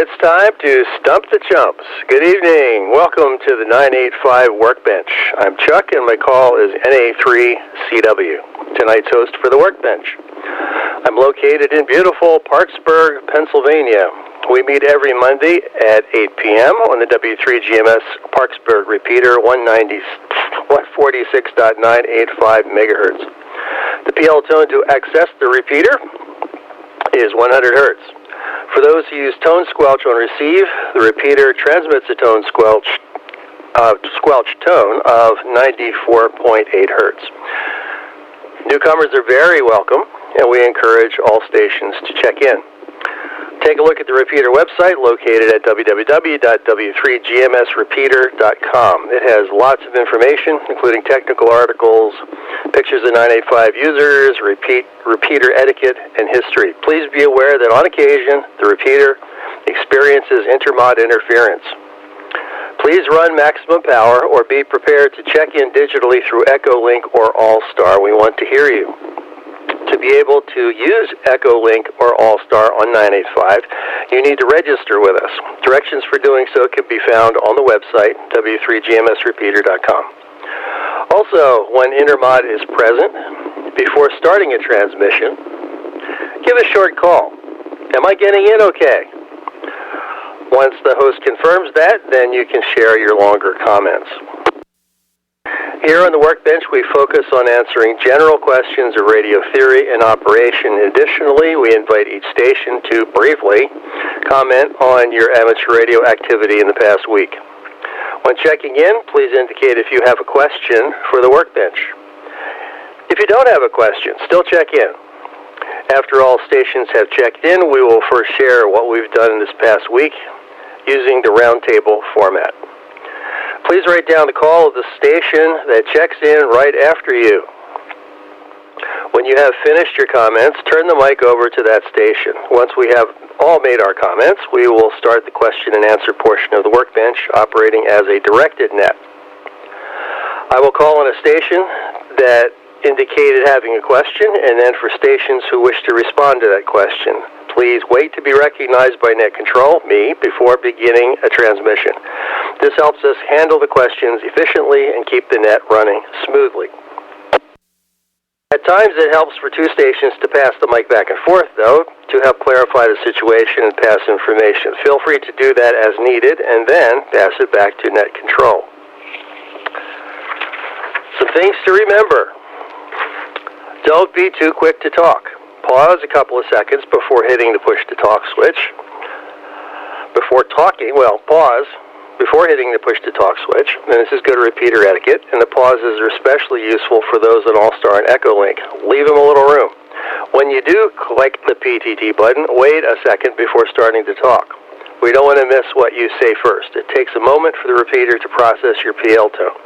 It's time to stump the chumps. Good evening. Welcome to the 985 Workbench. I'm Chuck, and my call is NA3CW, tonight's host for the Workbench. I'm located in beautiful Parksburg, Pennsylvania. We meet every Monday at 8 p.m. on the W3GMS Parksburg repeater, 146.985 megahertz. The PL tone to access the repeater is 100 hertz. For those who use tone squelch on receive, the repeater transmits a tone squelch tone of 94.8 hertz. Newcomers are very welcome, and we encourage all stations to check in. Take a look at the repeater website located at www.W3GMSrepeater.com. It has lots of information, including technical articles, pictures of 985 users, repeater etiquette, and history. Please be aware that on occasion, the repeater experiences intermod interference. Please run maximum power or be prepared to check in digitally through Echolink or All-Star. We want to hear you. To be able to use Echolink or All-Star on 985, you need to register with us. Directions for doing so can be found on the website, W3GMSrepeater.com. Also, when intermod is present, before starting a transmission, give a short call. Am I getting in okay? Once the host confirms that, then you can share your longer comments. Here on the Workbench, we focus on answering general questions of radio theory and operation. Additionally, we invite each station to briefly comment on your amateur radio activity in the past week. When checking in, please indicate if you have a question for the Workbench. If you don't have a question, still check in. After all stations have checked in, we will first share what we've done in this past week using the roundtable format. Please write down the call of the station that checks in right after you. When you have finished your comments, turn the mic over to that station. Once we have all made our comments, we will start the question and answer portion of the Workbench, operating as a directed net. I will call on a station that indicated having a question, and then for stations who wish to respond to that question. Please wait to be recognized by net control, me, before beginning a transmission. This helps us handle the questions efficiently and keep the net running smoothly. At times it helps for two stations to pass the mic back and forth, though, to help clarify the situation and pass information. Feel free to do that as needed and then pass it back to net control. Some things to remember. Don't be too quick to talk. Pause a couple of seconds before hitting the push-to-talk switch. Pause before hitting the push-to-talk switch. And this is good repeater etiquette, and the pauses are especially useful for those in All-Star and Echolink. Leave them a little room. When you do click the PTT button, wait a second before starting to talk. We don't want to miss what you say first. It takes a moment for the repeater to process your PL tone.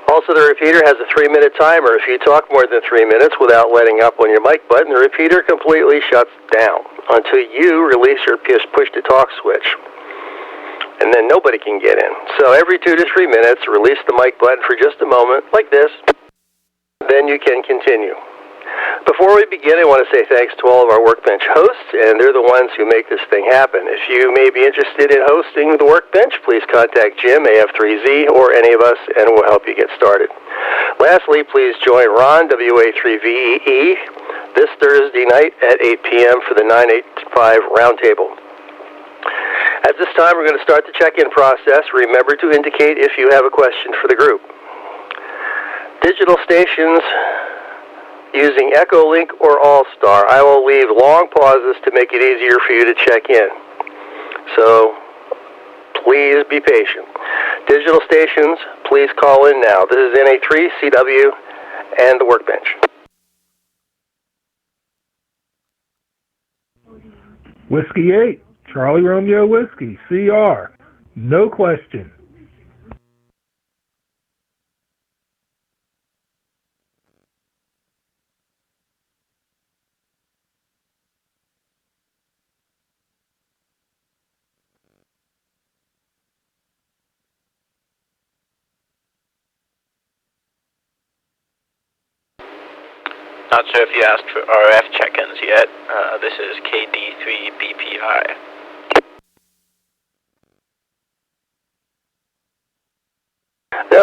Also, the repeater has a 3-minute timer. If you talk more than 3 minutes without letting up on your mic button, the repeater completely shuts down until you release your push-to-talk switch. And then nobody can get in. So every 2 to 3 minutes, release the mic button for just a moment, like this. Then you can continue. Before we begin, I want to say thanks to all of our Workbench hosts, and they're the ones who make this thing happen. If you may be interested in hosting the Workbench, please contact Jim, AF3Z, or any of us, and we'll help you get started. Lastly, please join Ron, WA3VEE, this Thursday night at 8 p.m. for the 985 Roundtable. At this time, we're going to start the check-in process. Remember to indicate if you have a question for the group. Digital stations using Echolink or All-Star, I will leave long pauses to make it easier for you to check in. So please be patient. Digital stations, please call in now. This is NA3CW and the Workbench. Whiskey 8, Charlie Romeo Whiskey, CR, no question. Not sure if you asked for RF check-ins yet. This is KD3BPI.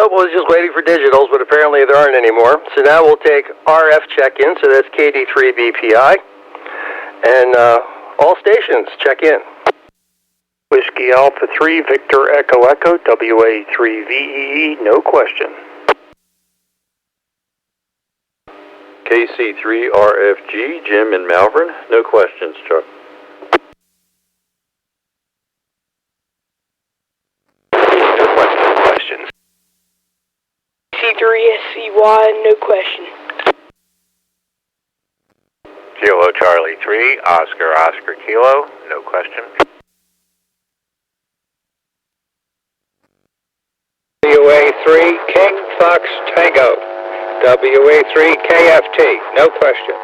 Nope, I was just waiting for digitals, but apparently there aren't anymore. So now we'll take RF check-in, so that's KD3BPI. And all stations, check in. Whiskey Alpha 3, Victor Echo Echo, WA3VEE, no question. KC3RFG, Jim in Malvern, no questions, Chuck. No questions. C3SCY, no question. Kilo Charlie 3, Oscar Oscar Kilo, no question. WA3 King Fox Tango, WA3 KFT, no question.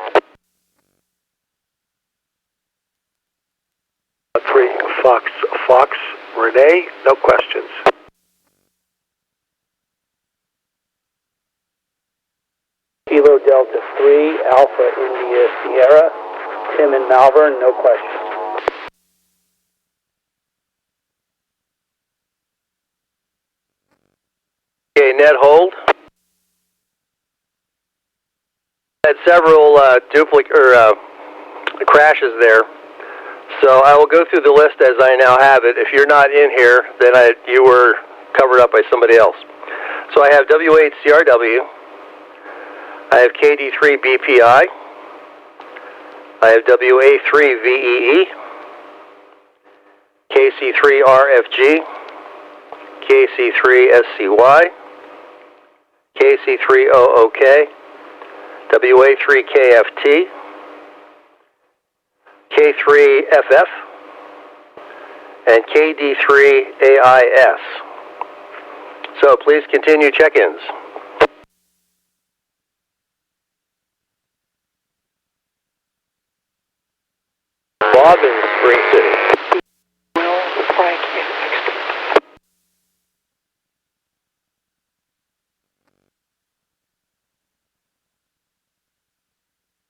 3 Fox Renee, no questions. Kilo Delta 3, Alpha India Sierra, Tim in Malvern, no questions. Okay, net hold. Had several crashes there. So I will go through the list as I now have it. If you're not in here, then you were covered up by somebody else. So I have W8CRW. I have KD3BPI. I have WA3VEE. KC3RFG. KC3SCY. KC3OOK. WA3KFT. K3FF, and KD3AIS. So please continue check-ins. Bob in Spring City. Well, Frank,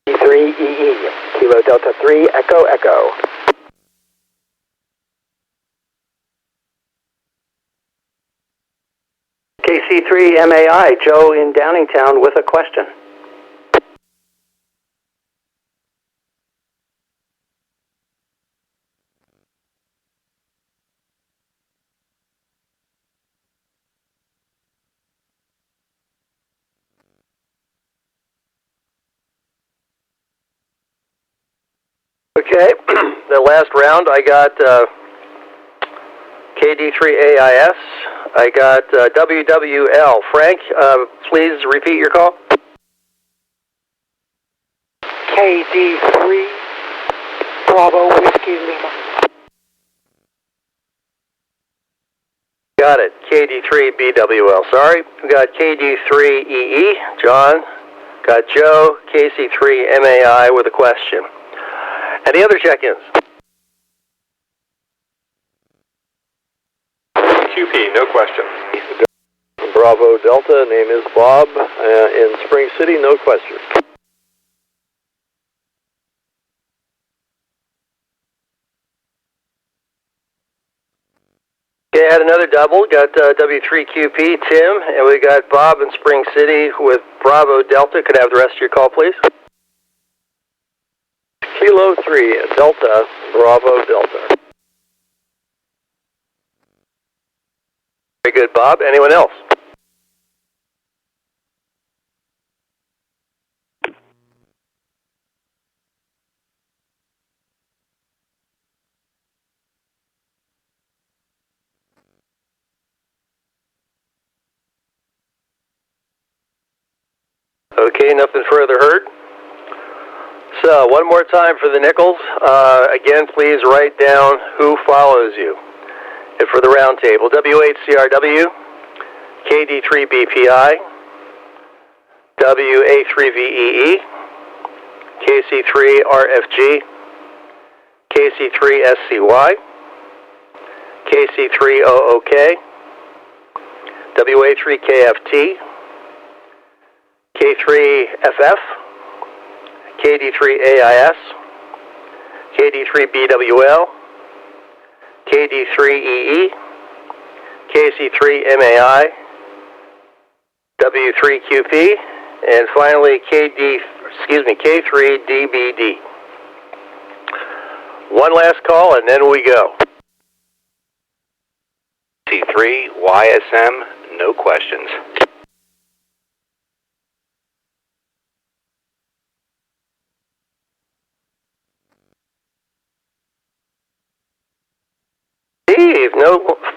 E3EE, Kilo Delta 3, Echo Echo. KC3MAI, Joe in Downingtown with a question. Okay, the last round I got KD3AIS. I got WWL. Frank, please repeat your call. KD3 Bravo Whiskey Lima. Got it. KD3BWL. Sorry. We got KD3EE. John. Got Joe. KC3MAI with a question. Any other check-ins? QP, no questions. Bravo Delta, name is Bob, in Spring City, no questions. Okay, I had another double. Got W3QP, Tim, and we got Bob in Spring City with Bravo Delta. Could I have the rest of your call, please? Kilo 3, Delta, Bravo Delta. Very good, Bob. Anyone else? Okay, nothing further heard. So, one more time for the nickels. Again, please write down who follows you. And for the round table, W8CRW, KD3BPI, WA3VEE, KC3RFG, KC3SCY, KC3OOK, WA3KFT, K3FF, KD3AIS, KD3BWL, KD3EE, KC3MAI, W3QP, and finally K3DBD. One last call, and then we go. C3YSM, no questions. Steve,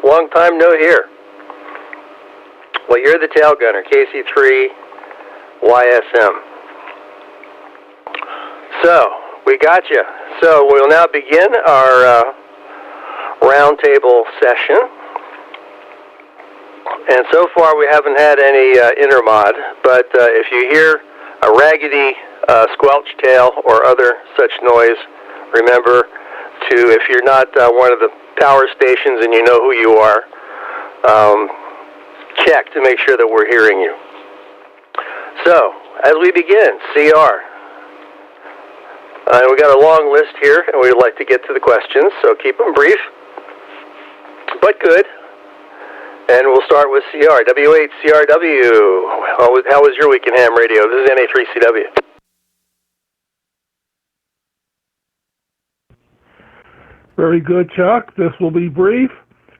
long time no here. Well, you're the tail gunner, KC3YSM. So, we got you. So, we'll now begin our roundtable session. And so far, we haven't had any intermod, but if you hear a raggedy squelch tail or other such noise, remember to, if you're not one of the power stations and you know who you are, check to make sure that we're hearing you. So, as we begin, CR. We got a long list here, and we'd like to get to the questions, so keep them brief, but good. And we'll start with CR. W8CRW. How was your week in ham radio? This is NA3CW. Very good, Chuck. This will be brief.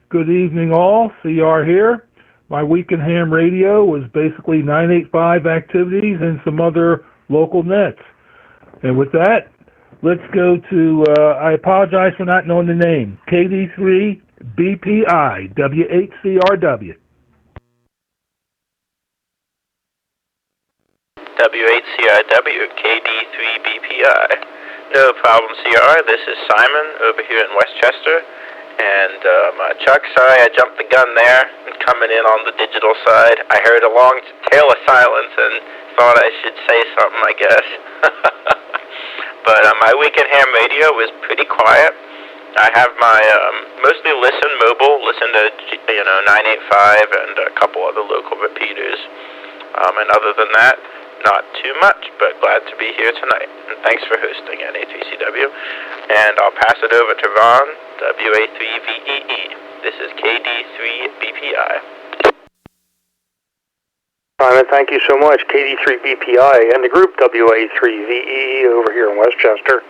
Good evening, all. CR here. My week in ham radio was basically 985 activities and some other local nets. And with that, let's go to, I apologize for not knowing the name, KD3BPI, W8CRW. W8CRW, KD3BPI. No problem, CR. This is Simon over here in Westchester. And Chuck, sorry I jumped the gun there. Coming in on the digital side, I heard a long tail of silence and thought I should say something, I guess. But my week in ham radio was pretty quiet. I have my mostly listen to 985 and a couple other local repeaters. And other than that, not too much, but glad to be here tonight. And thanks for hosting NA3CW. And I'll pass it over to Ron, WA3VEE. This is KD3BPI. Simon, thank you so much. KD3BPI and the group WA3VEE over here in Westchester.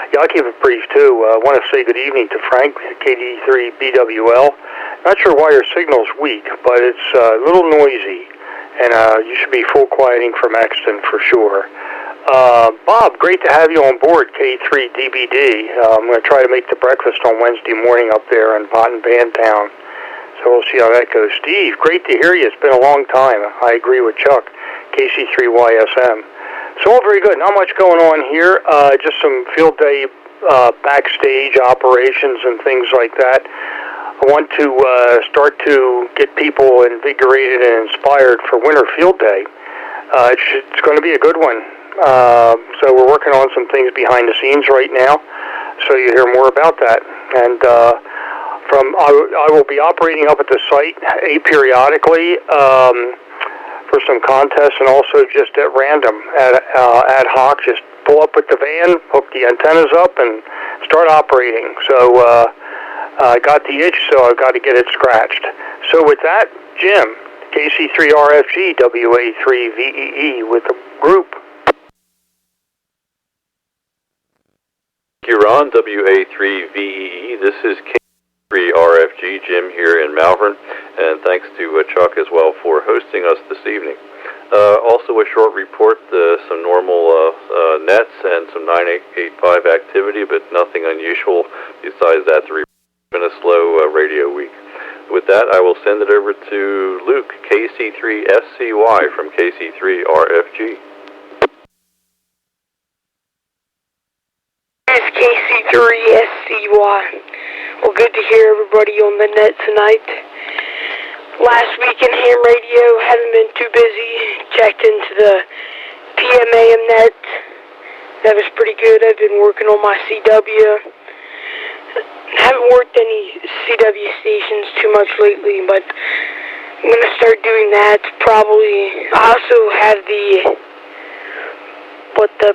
Yeah, I'll keep it brief too. I want to say good evening to Frank, KD3BWL. Not sure why your signal's weak, but it's a little noisy. And you should be full quieting from Exton for sure. Bob, great to have you on board, K3DBD. I'm going to try to make the breakfast on Wednesday morning up there in Pot and Ban Town. So we'll see how that goes. Steve, great to hear you. It's been a long time. I agree with Chuck, KC3YSM. So all very good. Not much going on here. Just some field day backstage operations and things like that. I want to start to get people invigorated and inspired for Winter Field Day. It's going to be a good one. So we're working on some things behind the scenes right now, so you hear more about that. And I will be operating up at the site periodically for some contests, and also just at random, ad hoc. Just pull up with the van, hook the antennas up, and start operating. So I got the itch, so I've got to get it scratched. So with that, Jim, KC3RFG, WA3VEE with the group. Thank you, Ron, WA3VEE. This is K3RFG, Jim here in Malvern, and thanks to Chuck as well for hosting us this evening. Also a short report, some normal nets and some 985 activity, but nothing unusual besides that. It's been a slow radio week. With that, I will send it over to Luke, KC3SCY from KC3RFG. It's KC3SCY. Well, good to hear everybody on the net tonight. Last week in ham radio, haven't been too busy. Checked into the PMAM net. That was pretty good. I've been working on my CW. Haven't worked any CW stations too much lately, but I'm going to start doing that probably. I also have the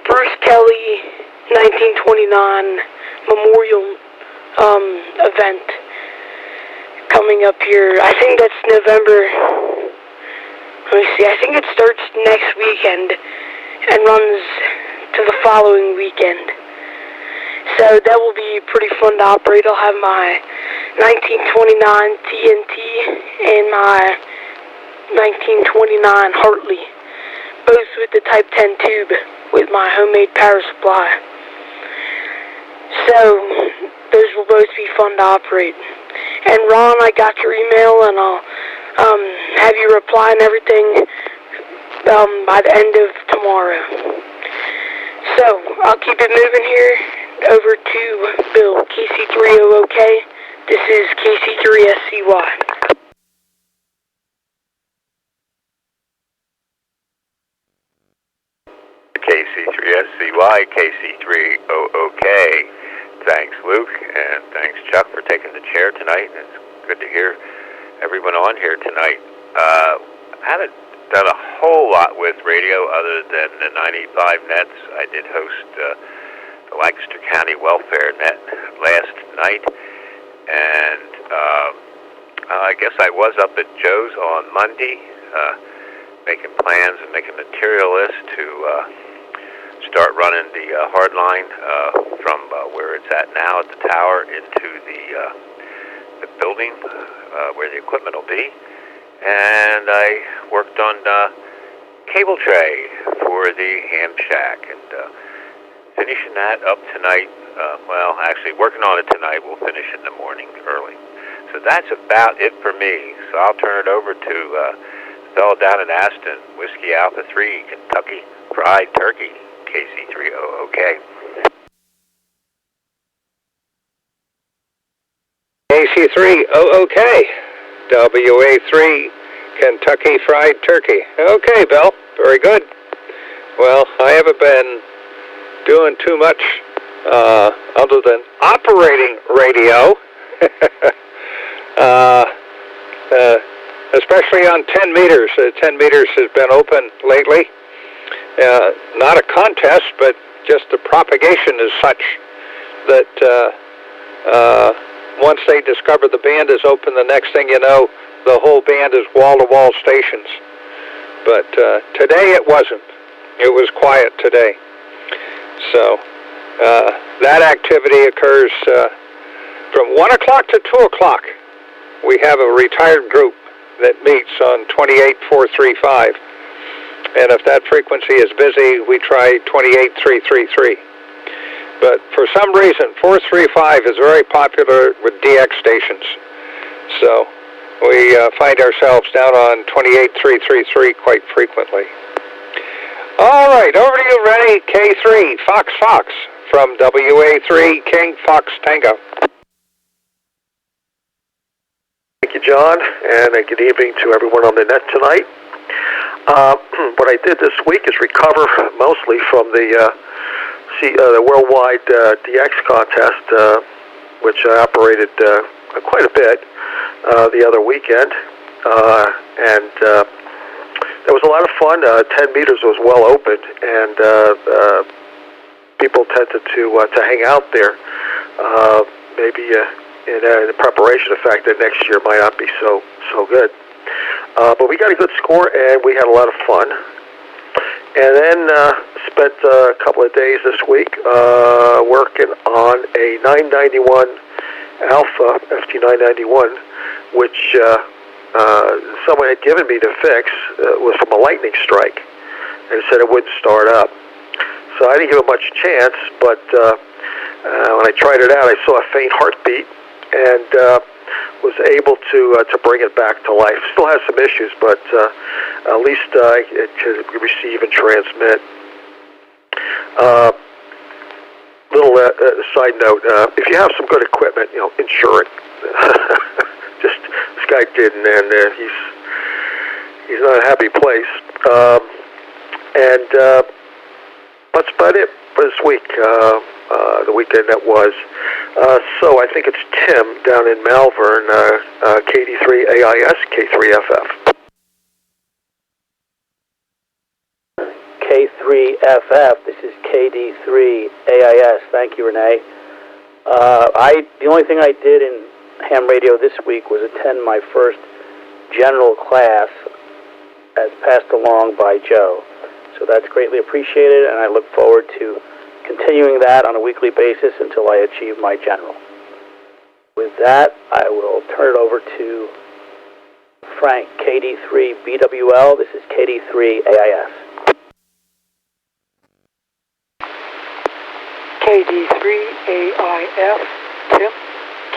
Bruce Kelly 1929 Memorial event coming up here. I think that's November let me see, I think it starts next weekend and runs to the following weekend. So that will be pretty fun to operate. I'll have my 1929 TNT and my 1929 Hartley, both with the Type 10 tube with my homemade power supply. So those will both be fun to operate. And Ron, I got your email, and I'll have you reply and everything by the end of tomorrow. So I'll keep it moving here. Over to Bill, KC3OOK. This is KC3SCY. KC3SCY, KC3OOK. Thanks, Luke, and thanks, Chuck, for taking the chair tonight. It's good to hear everyone on here tonight. I haven't done a whole lot with radio other than the 95 nets. I did host the Lancaster County Welfare Net last night, and I guess I was up at Joe's on Monday, making plans and making material list to start running the hard line from where it's at now at the tower into the building where the equipment will be. And I worked on cable tray for the ham shack, and finishing that up tonight. Well, actually working on it tonight. We'll finish in the morning early. So that's about it for me. So I'll turn it over to the fellow down in Aston, Whiskey Alpha 3, Kentucky Fried Turkey, KC3OOK. KC3OOK, WA3, Kentucky Fried Turkey. Okay, Bill, very good. Well, I haven't been doing too much other than operating radio, especially on 10 meters. 10 meters has been open lately. Not a contest, but just the propagation is such that once they discover the band is open, the next thing you know, the whole band is wall-to-wall stations. But today it wasn't. It was quiet today. So that activity occurs from 1 o'clock to 2 o'clock. We have a retired group that meets on 28435. And if that frequency is busy, we try 28333. But for some reason, 435 is very popular with DX stations. So we find ourselves down on 28333 quite frequently. All right, over to you, Rennie, K3, Fox Fox, from WA3, King Fox Tango. Thank you, John, and good evening to everyone on the net tonight. What I did this week is recover mostly from the worldwide DX contest, which I operated quite a bit the other weekend, and it was a lot of fun. 10 meters was well opened, and people tended to hang out there, maybe in preparation of the fact that next year might not be so good. But we got a good score, and we had a lot of fun. And then spent a couple of days this week working on a 991 Alpha, FT991, which someone had given me to fix. Was from a lightning strike, and said it wouldn't start up. So I didn't give it much chance, but when I tried it out, I saw a faint heartbeat, and was able to bring it back to life. Still has some issues, but at least it can receive and transmit. Little side note: if you have some good equipment, insure it. Just this guy didn't, and he's not a happy place. And that's about it for this week. The weekend that was. So I think it's Tim down in Malvern, KD3AIS, K3FF. K3FF, this is KD3AIS. Thank you, Renee. The only thing I did in ham radio this week was attend my first general class as passed along by Joe. So that's greatly appreciated, and I look forward to continuing that on a weekly basis until I achieve my general. With that, I will turn it over to Frank, KD3BWL. This is KD3AIS. KD3AIF, Tim,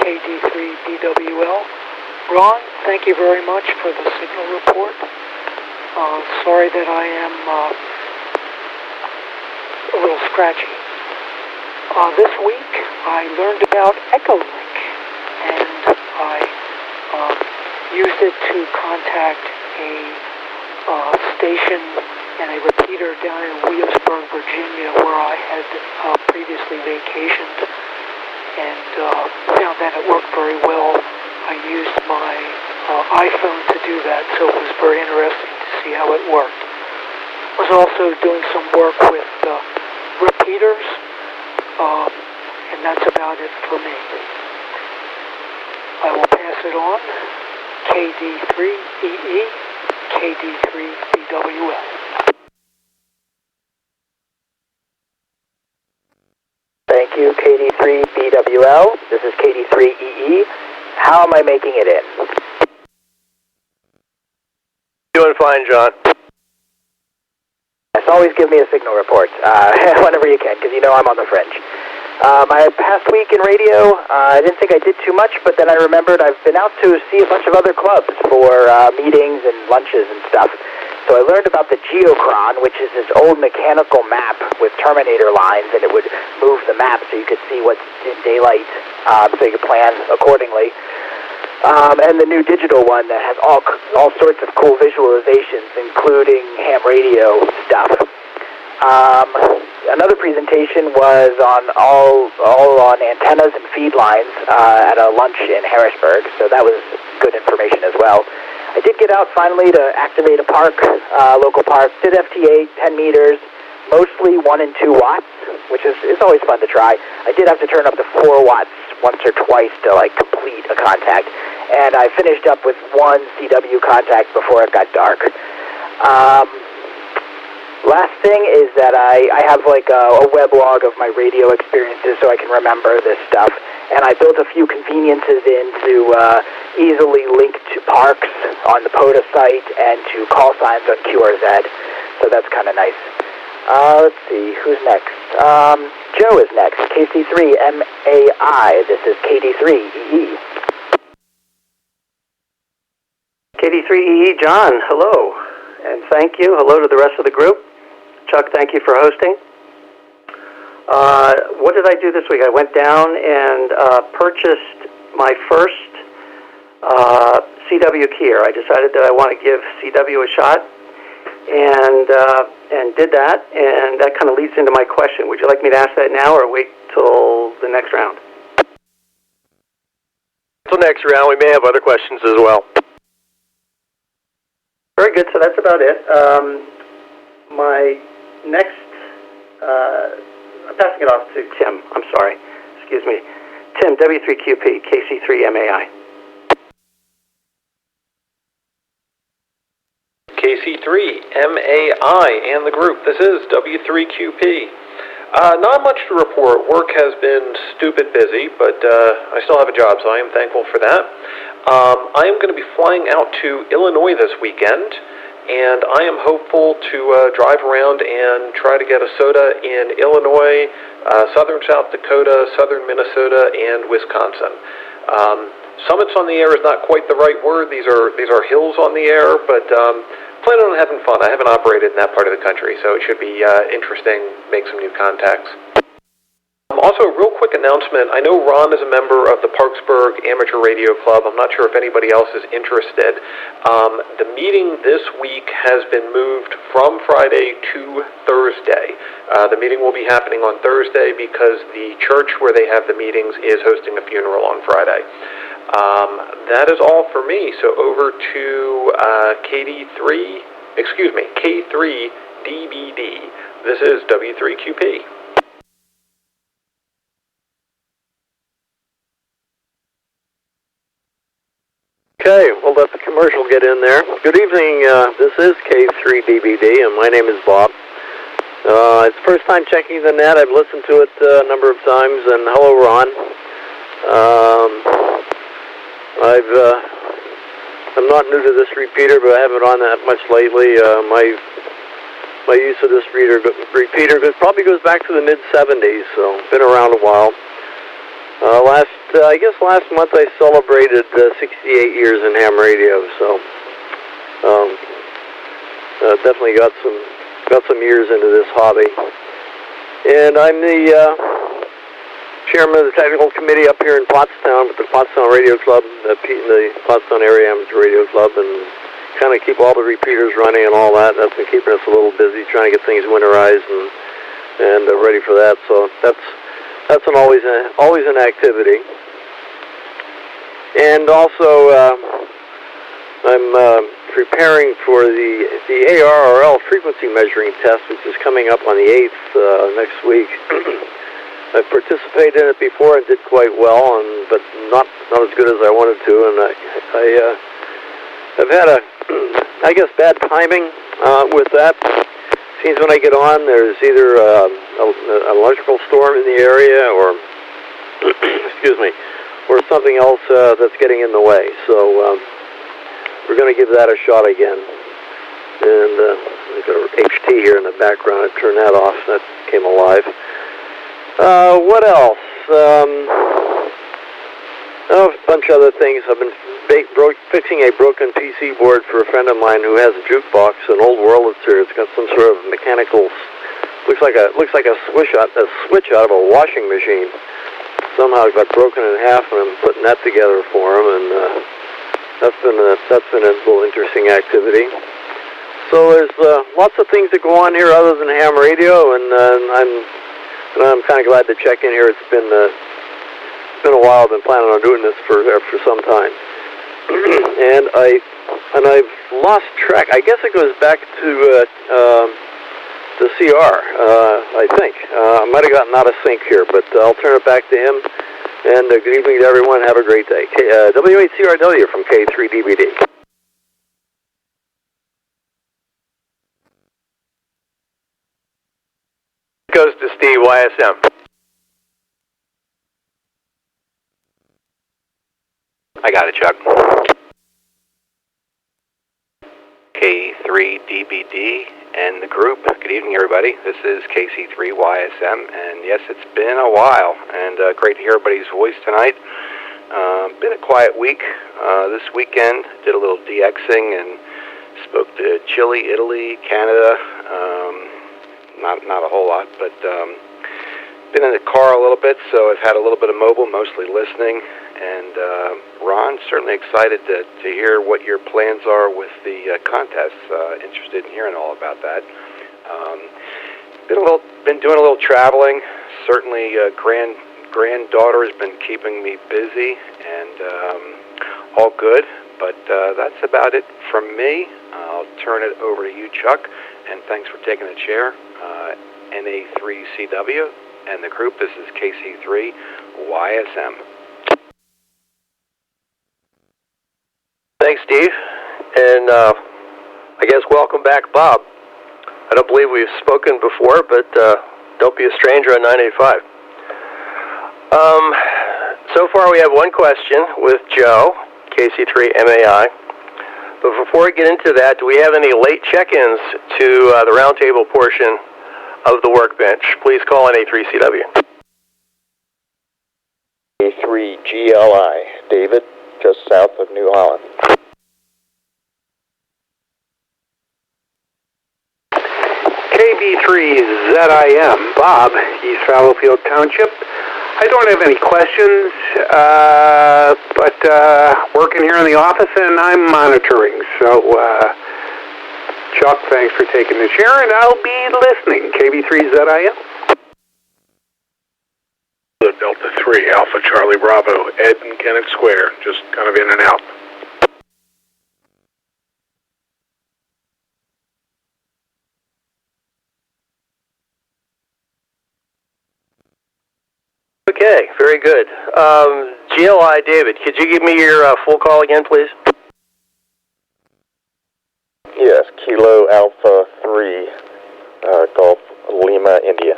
KD3BWL. Ron, thank you very much for the signal report. Sorry that I am a little scratchy. This week I learned about Echolink, and I used it to contact a station and a repeater down in Williamsburg, Virginia, where I had previously vacationed, and found that it worked very well. I used my iPhone to do that, so it was very interesting to see how it worked. I was also doing some work with repeaters, and that's about it for me. I will pass it on. KD3EE, KD3BWL. Thank you, KD3BWL. This is KD3EE. How am I making it in? Doing fine, John. Yes, always give me a signal report whenever you can, because you know I'm on the fringe. My past week in radio, I didn't think I did too much, but then I remembered I've been out to see a bunch of other clubs for meetings and lunches and stuff. So I learned about the geochron, which is this old mechanical map with terminator lines, and it would move the map so you could see what's in daylight, so you could plan accordingly. And the new digital one that has all sorts of cool visualizations, including ham radio stuff. Another presentation was on all on antennas and feed lines at a lunch in Harrisburg, so that was good information as well. I did get out finally to activate a park, local park. Did FT8, 10 meters, mostly 1 and 2 watts, which is always fun to try. I did have to turn up to 4 watts once or twice to complete a contact, and I finished up with 1 CW contact before it got dark. Last thing is that I have a weblog of my radio experiences so I can remember this stuff, and I built a few conveniences in to easily link to parks on the POTA site and to call signs on QRZ, so that's kind of nice. Let's see, who's next? Joe is next, KC3MAI. This is KD3EE. KD3EE, John, hello, and thank you. Hello to the rest of the group. Chuck, thank you for hosting. What did I do this week? I went down and purchased my first CW keyer. I decided that I want to give CW a shot, and did that, and that kind of leads into my question. Would you like me to ask that now or wait till the next round? Till next round, we may have other questions as well. Very good, so that's about it. My next, I'm passing it off to Tim. I'm sorry. Excuse me. Tim, W3QP, KC3MAI. KC3MAI and the group. This is W3QP. Not much to report. Work has been stupid busy, but I still have a job, so I am thankful for that. I am going to be flying out to Illinois this weekend, and I am hopeful to drive around and try to get a soda in Illinois, southern South Dakota, southern Minnesota, and Wisconsin. Summits on the air is not quite the right word. These are hills on the air, but planning on having fun. I haven't operated in that part of the country, so it should be interesting, make some new contacts. Also, a real quick announcement. I know Ron is a member of the Parksburg Amateur Radio Club. I'm not sure if anybody else is interested. The meeting this week has been moved from Friday to Thursday. The meeting will be happening on Thursday because the church where they have the meetings is hosting a funeral on Friday. That is all for me. So over to K3DBD. This is W3QP. Okay, we'll let the commercial get in there. Good evening, this is K3DBD, and my name is Bob. It's the first time checking the net. I've listened to it a number of times, and hello, Ron. I'm not new to this repeater, but I haven't on that much lately. My use of this repeater probably goes back to the mid-'70s, so been around a while. I guess last month I celebrated 68 years in ham radio, so definitely got some years into this hobby. And I'm the chairman of the technical committee up here in Pottstown with the Pottstown Radio Club, the Pottstown Area Amateur Radio Club, and kind of keep all the repeaters running and all that. That's been keeping us a little busy trying to get things winterized and ready for that. So that's always an activity. And also, I'm preparing for the ARRL frequency measuring test, which is coming up on the 8th next week. I've participated in it before and did quite well, but not as good as I wanted to. And I've had I guess bad timing with that. Seems when I get on, there's either an electrical storm in the area, or excuse me, or something else that's getting in the way. So we're going to give that a shot again. And we've got HT here in the background. I turned that off. That came alive. What else? A bunch of other things. I've been fixing a broken PC board for a friend of mine who has a jukebox, an old Wurlitzer. It's got some sort of mechanical, looks like a switch out of a washing machine. Somehow it got broken in half, and I'm putting that together for him, and that's been a little interesting activity. So there's lots of things that go on here other than ham radio, and I'm kind of glad to check in here. It's been a while. I've been planning on doing this for some time, and I've lost track. I guess it goes back to the CR. I think I might have gotten out of sync here, but I'll turn it back to him. And good evening to everyone. Have a great day. W8CRW from K3DBD. Goes to Steve, YSM. I got it, Chuck. K3DBD and the group. Good evening, everybody. This is KC3YSM, and yes, it's been a while, and great to hear everybody's voice tonight. Been a quiet week. This weekend, did a little DXing and spoke to Chile, Italy, Canada. Not a whole lot, but been in the car a little bit, so I've had a little bit of mobile, mostly listening. And Ron, certainly excited to hear what your plans are with the contests. Interested in hearing all about that. Been doing a little traveling. Certainly, granddaughter has been keeping me busy, and all good. But that's about it from me. I'll turn it over to you, Chuck. And thanks for taking the chair. NA3CW and the group. This is KC3YSM. Thanks, Steve. And I guess welcome back, Bob. I don't believe we've spoken before, but don't be a stranger on 985. So far we have one question with Joe, KC3MAI. But before we get into that, do we have any late check-ins to the roundtable portion of the workbench? Please call NA3CW. W3GLI, David, just south of New Holland. KB3ZIM, Bob, East Fallowfield Township. I don't have any questions, but working here in the office and I'm monitoring. So, Chuck, thanks for taking the chair, and I'll be listening. KB3ZIM. Delta 3, Alpha Charlie Bravo, Ed and Kennett Square, just kind of in and out. Okay, very good. GLI, David, could you give me your full call again, please? Yes, Kilo Alpha 3, Golf Lima, India.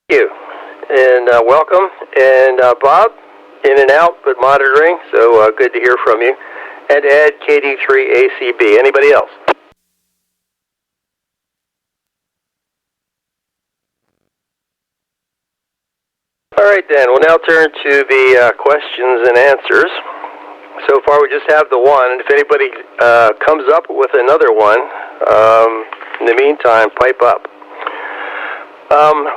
Thank you. And welcome. And Bob, in and out, but monitoring, so good to hear from you. And Ed, KD3ACB. Anybody else? All right, then. We'll now turn to the questions and answers. So far, we just have the one. And if anybody comes up with another one, in the meantime, pipe up.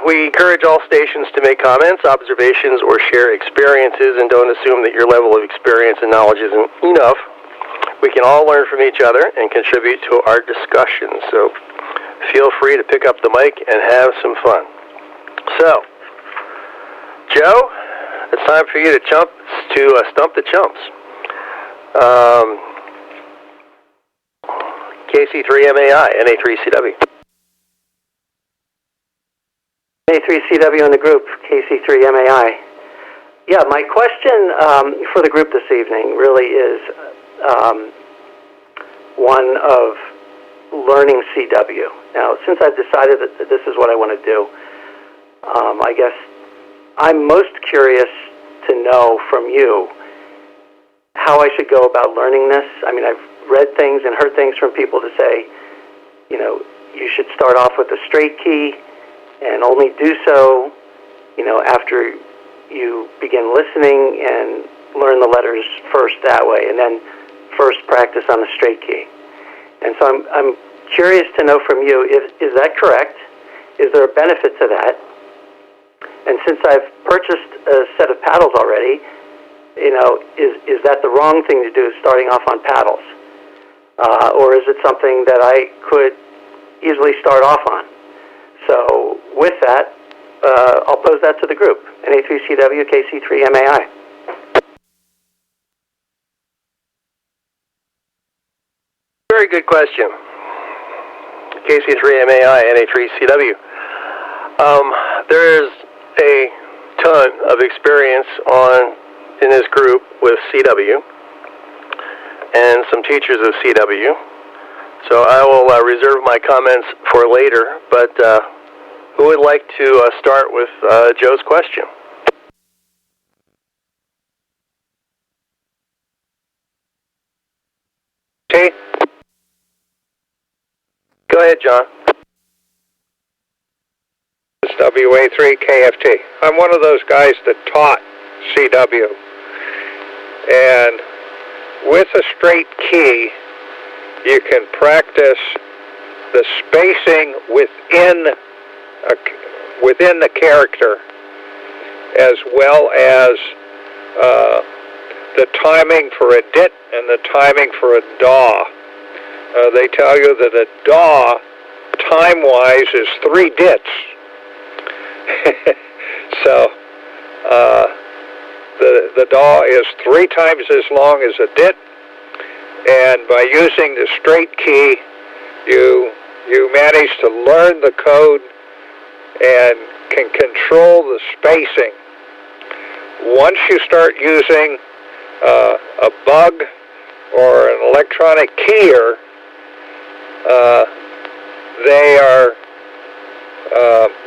We encourage all stations to make comments, observations, or share experiences, and don't assume that your level of experience and knowledge isn't enough. We can all learn from each other and contribute to our discussion. So feel free to pick up the mic and have some fun. So, Joe, it's time for you to stump the chumps. KC3MAI, NA3CW. NA3CW in the group, KC3MAI. Yeah, my question for the group this evening really is one of learning CW. Now, since I've decided that this is what I want to do, I guess I'm most curious to know from you how I should go about learning this. I mean, I've read things and heard things from people to say, you know, you should start off with a straight key and only do so, you know, after you begin listening and learn the letters first that way, and then first practice on the straight key. And so I'm curious to know from you, is that correct? Is there a benefit to that? And since I've purchased a set of paddles already, you know, is that the wrong thing to do, starting off on paddles? Or is it something that I could easily start off on? So with that, I'll pose that to the group, NA3CW, KC3MAI. Very good question. KC3MAI, NA3CW. There's a ton of experience in this group with CW and some teachers of CW. So I will reserve my comments for later, but who would like to start with Joe's question? T? Go ahead, John. It's WA3KFT. I'm one of those guys that taught CW. And with a straight key, you can practice the spacing within the character, as well as the timing for a dit and the timing for a daw. They tell you that a daw, time-wise, is 3 dits. So the daw is 3 times as long as a dit, and by using the straight key, you manage to learn the code and can control the spacing. Once you start using a bug or an electronic keyer, they are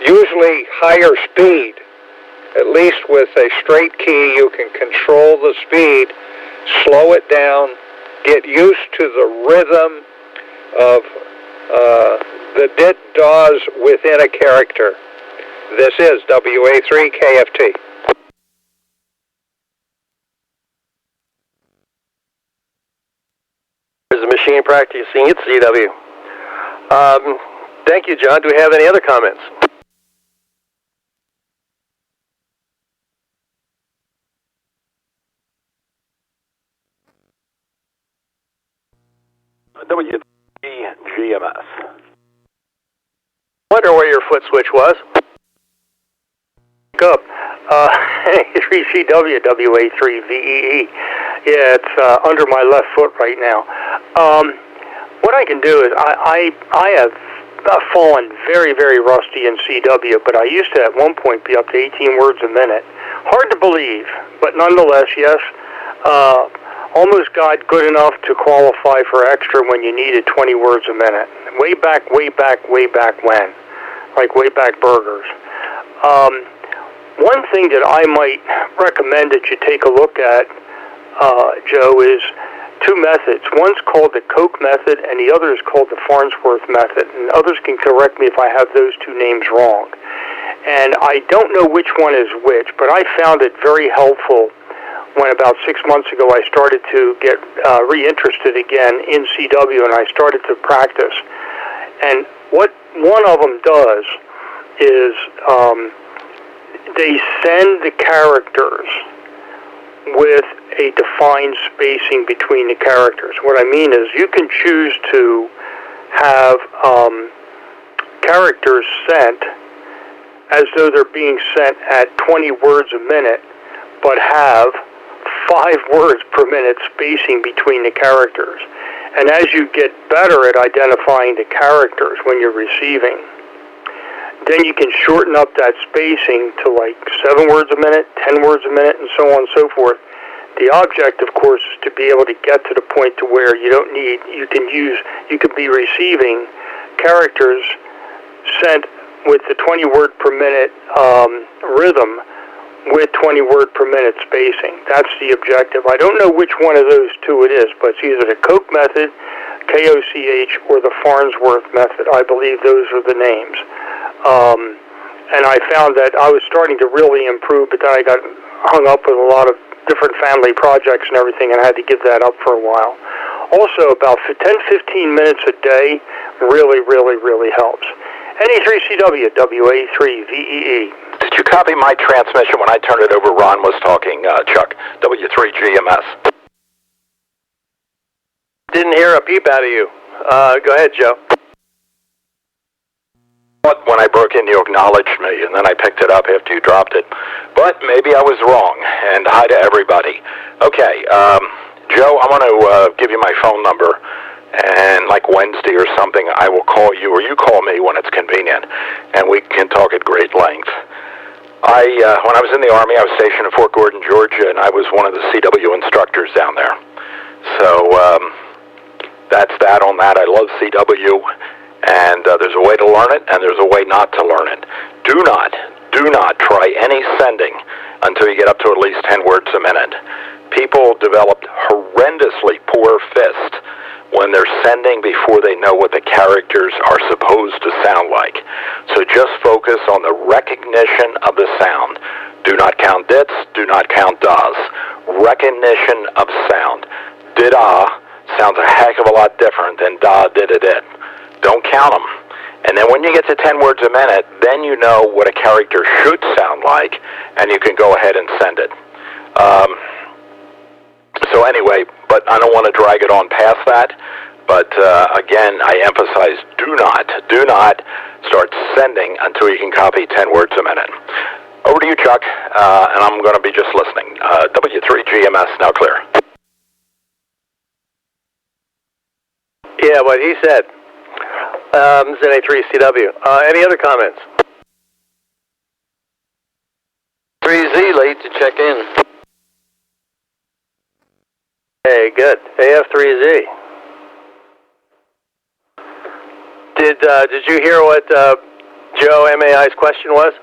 usually higher speed. At least with a straight key, you can control the speed, slow it down, get used to the rhythm of the dit daws within a character. This is WA3KFT. There's a machine practicing its CW. Thank you, John. Do we have any other comments? W3GMS. Wonder where your foot switch was. Up. 3CW, WA3VEE. Yeah, it's under my left foot right now. What I can do is I have fallen very, very rusty in CW, but I used to at one point be up to 18 words a minute. Hard to believe, but nonetheless, yes. almost got good enough to qualify for extra when you needed 20 words a minute. Way back when, like way back burgers. One thing that I might recommend that you take a look at, Joe, is two methods. One's called the Koch method, and the other is called the Farnsworth method. And others can correct me if I have those two names wrong. And I don't know which one is which, but I found it very helpful when about 6 months ago I started to get reinterested again in CW, and I started to practice. And what one of them does is they send the characters with a defined spacing between the characters. What I mean is you can choose to have characters sent as though they're being sent at 20 words a minute, but have 5 words per minute spacing between the characters. And as you get better at identifying the characters when you're receiving, then you can shorten up that spacing to like 7 words a minute, 10 words a minute, and so on and so forth. The object, of course, is to be able to get to the point to where you can be receiving characters sent with the 20 word per minute rhythm with 20 word per minute spacing. That's the objective. I don't know which one of those two it is, but it's either the Koch method, Koch, or the Farnsworth method. I believe those are the names. And I found that I was starting to really improve, but then I got hung up with a lot of different family projects and everything, and I had to give that up for a while. Also, about 10-15 minutes a day really helps. NE3CW, WA3VEE. Did you copy my transmission when I turned it over? Ron was talking, Chuck, W3GMS. Didn't hear a peep out of you. Go ahead, Joe. But when I broke in, you acknowledged me, and then I picked it up after you dropped it. But maybe I was wrong, and hi to everybody. Okay, Joe, I want to give you my phone number, and like Wednesday or something, I will call you, or you call me when it's convenient, and we can talk at great length. When I was in the Army, I was stationed in Fort Gordon, Georgia, and I was one of the CW instructors down there. So that's that on that. I love CW. And there's a way to learn it, and there's a way not to learn it. Do not try any sending until you get up to at least 10 words a minute. People developed horrendously poor fist when they're sending before they know what the characters are supposed to sound like. So just focus on the recognition of the sound. Do not count dits, do not count das. Recognition of sound. Did-ah sounds a heck of a lot different than da-did-a-did. Don't count them. And then when you get to 10 words a minute, then you know what a character should sound like, and you can go ahead and send it. So anyway, but I don't want to drag it on past that. But again, I emphasize, do not start sending until you can copy 10 words a minute. Over to you, Chuck, and I'm going to be just listening. W3GMS, now clear. Yeah, what he said. ZNA3CW. Any other comments? 3Z late to check in. Hey, good. AF3Z. Did you hear what Joe MAI's question was?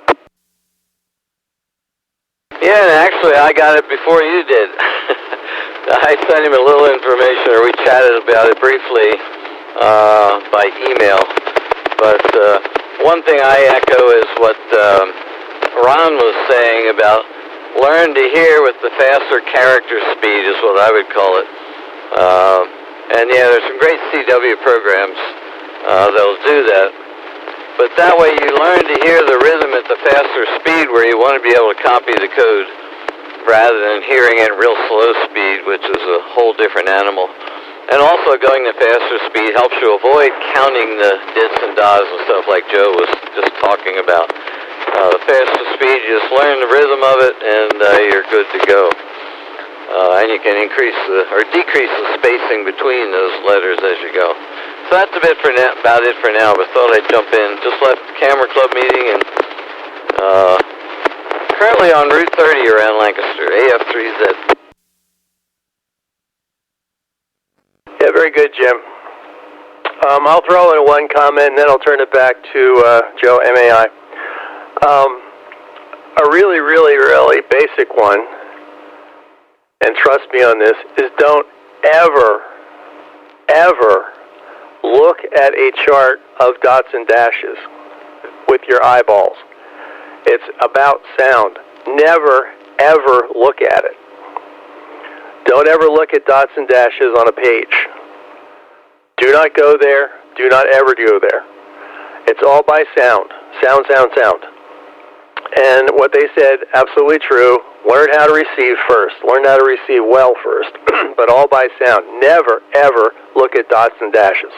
Yeah, and actually I got it before you did. I sent him a little information, or we chatted about it briefly by email. But one thing I echo is what Ron was saying about learn to hear with the faster character speed is what I would call it. And yeah, there's some great CW programs that'll do that. But that way you learn to hear the rhythm at the faster speed where you want to be able to copy the code rather than hearing it real slow speed, which is a whole different animal. And also going to faster speed helps you avoid counting the dits and das and stuff like Joe was just talking about. The faster speed, you just learn the rhythm of it and you're good to go. And you can increase or decrease the spacing between those letters as you go. So that's a bit about it for now, but thought I'd jump in. Just left Camera Club meeting and currently on Route 30 around Lancaster, AF3Z. good, Jim. I'll throw in one comment, and then I'll turn it back to Joe, MAI. A really, really, really basic one, and trust me on this, is don't ever, ever look at a chart of dots and dashes with your eyeballs. It's about sound. Never, ever look at it. Don't ever look at dots and dashes on a page. Do not go there. Do not ever go there. It's all by sound. Sound, sound, sound. And what they said, absolutely true. Learn how to receive first. Learn how to receive well first. But all by sound. Never, ever look at dots and dashes.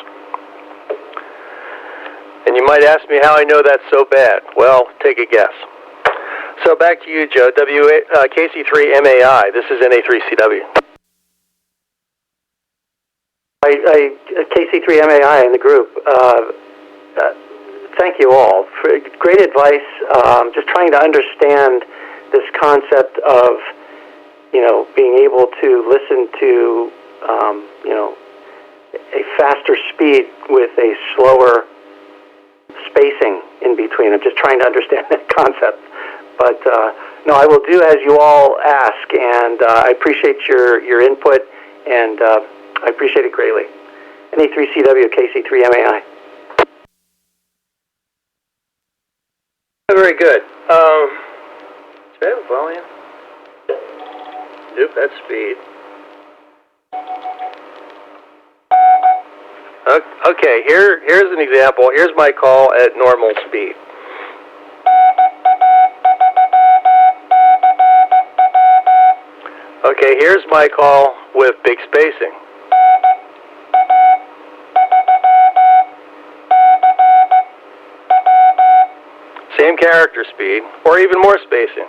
And you might ask me how I know that's so bad. Well, take a guess. So back to you, Joe. KC3MAI. This is NA3CW. KC3MAI in the group. Thank you all for great advice. Just trying to understand this concept of, being able to listen to, a faster speed with a slower spacing in between. I'm just trying to understand that concept. But no, I will do as you all ask, and I appreciate your input, and I appreciate it greatly. NA3CW, KC3MAI. Very good. Do I have volume? Nope, that's speed. Okay, here's an example. Here's my call at normal speed. Okay, here's my call with big spacing. Same character speed, or even more spacing.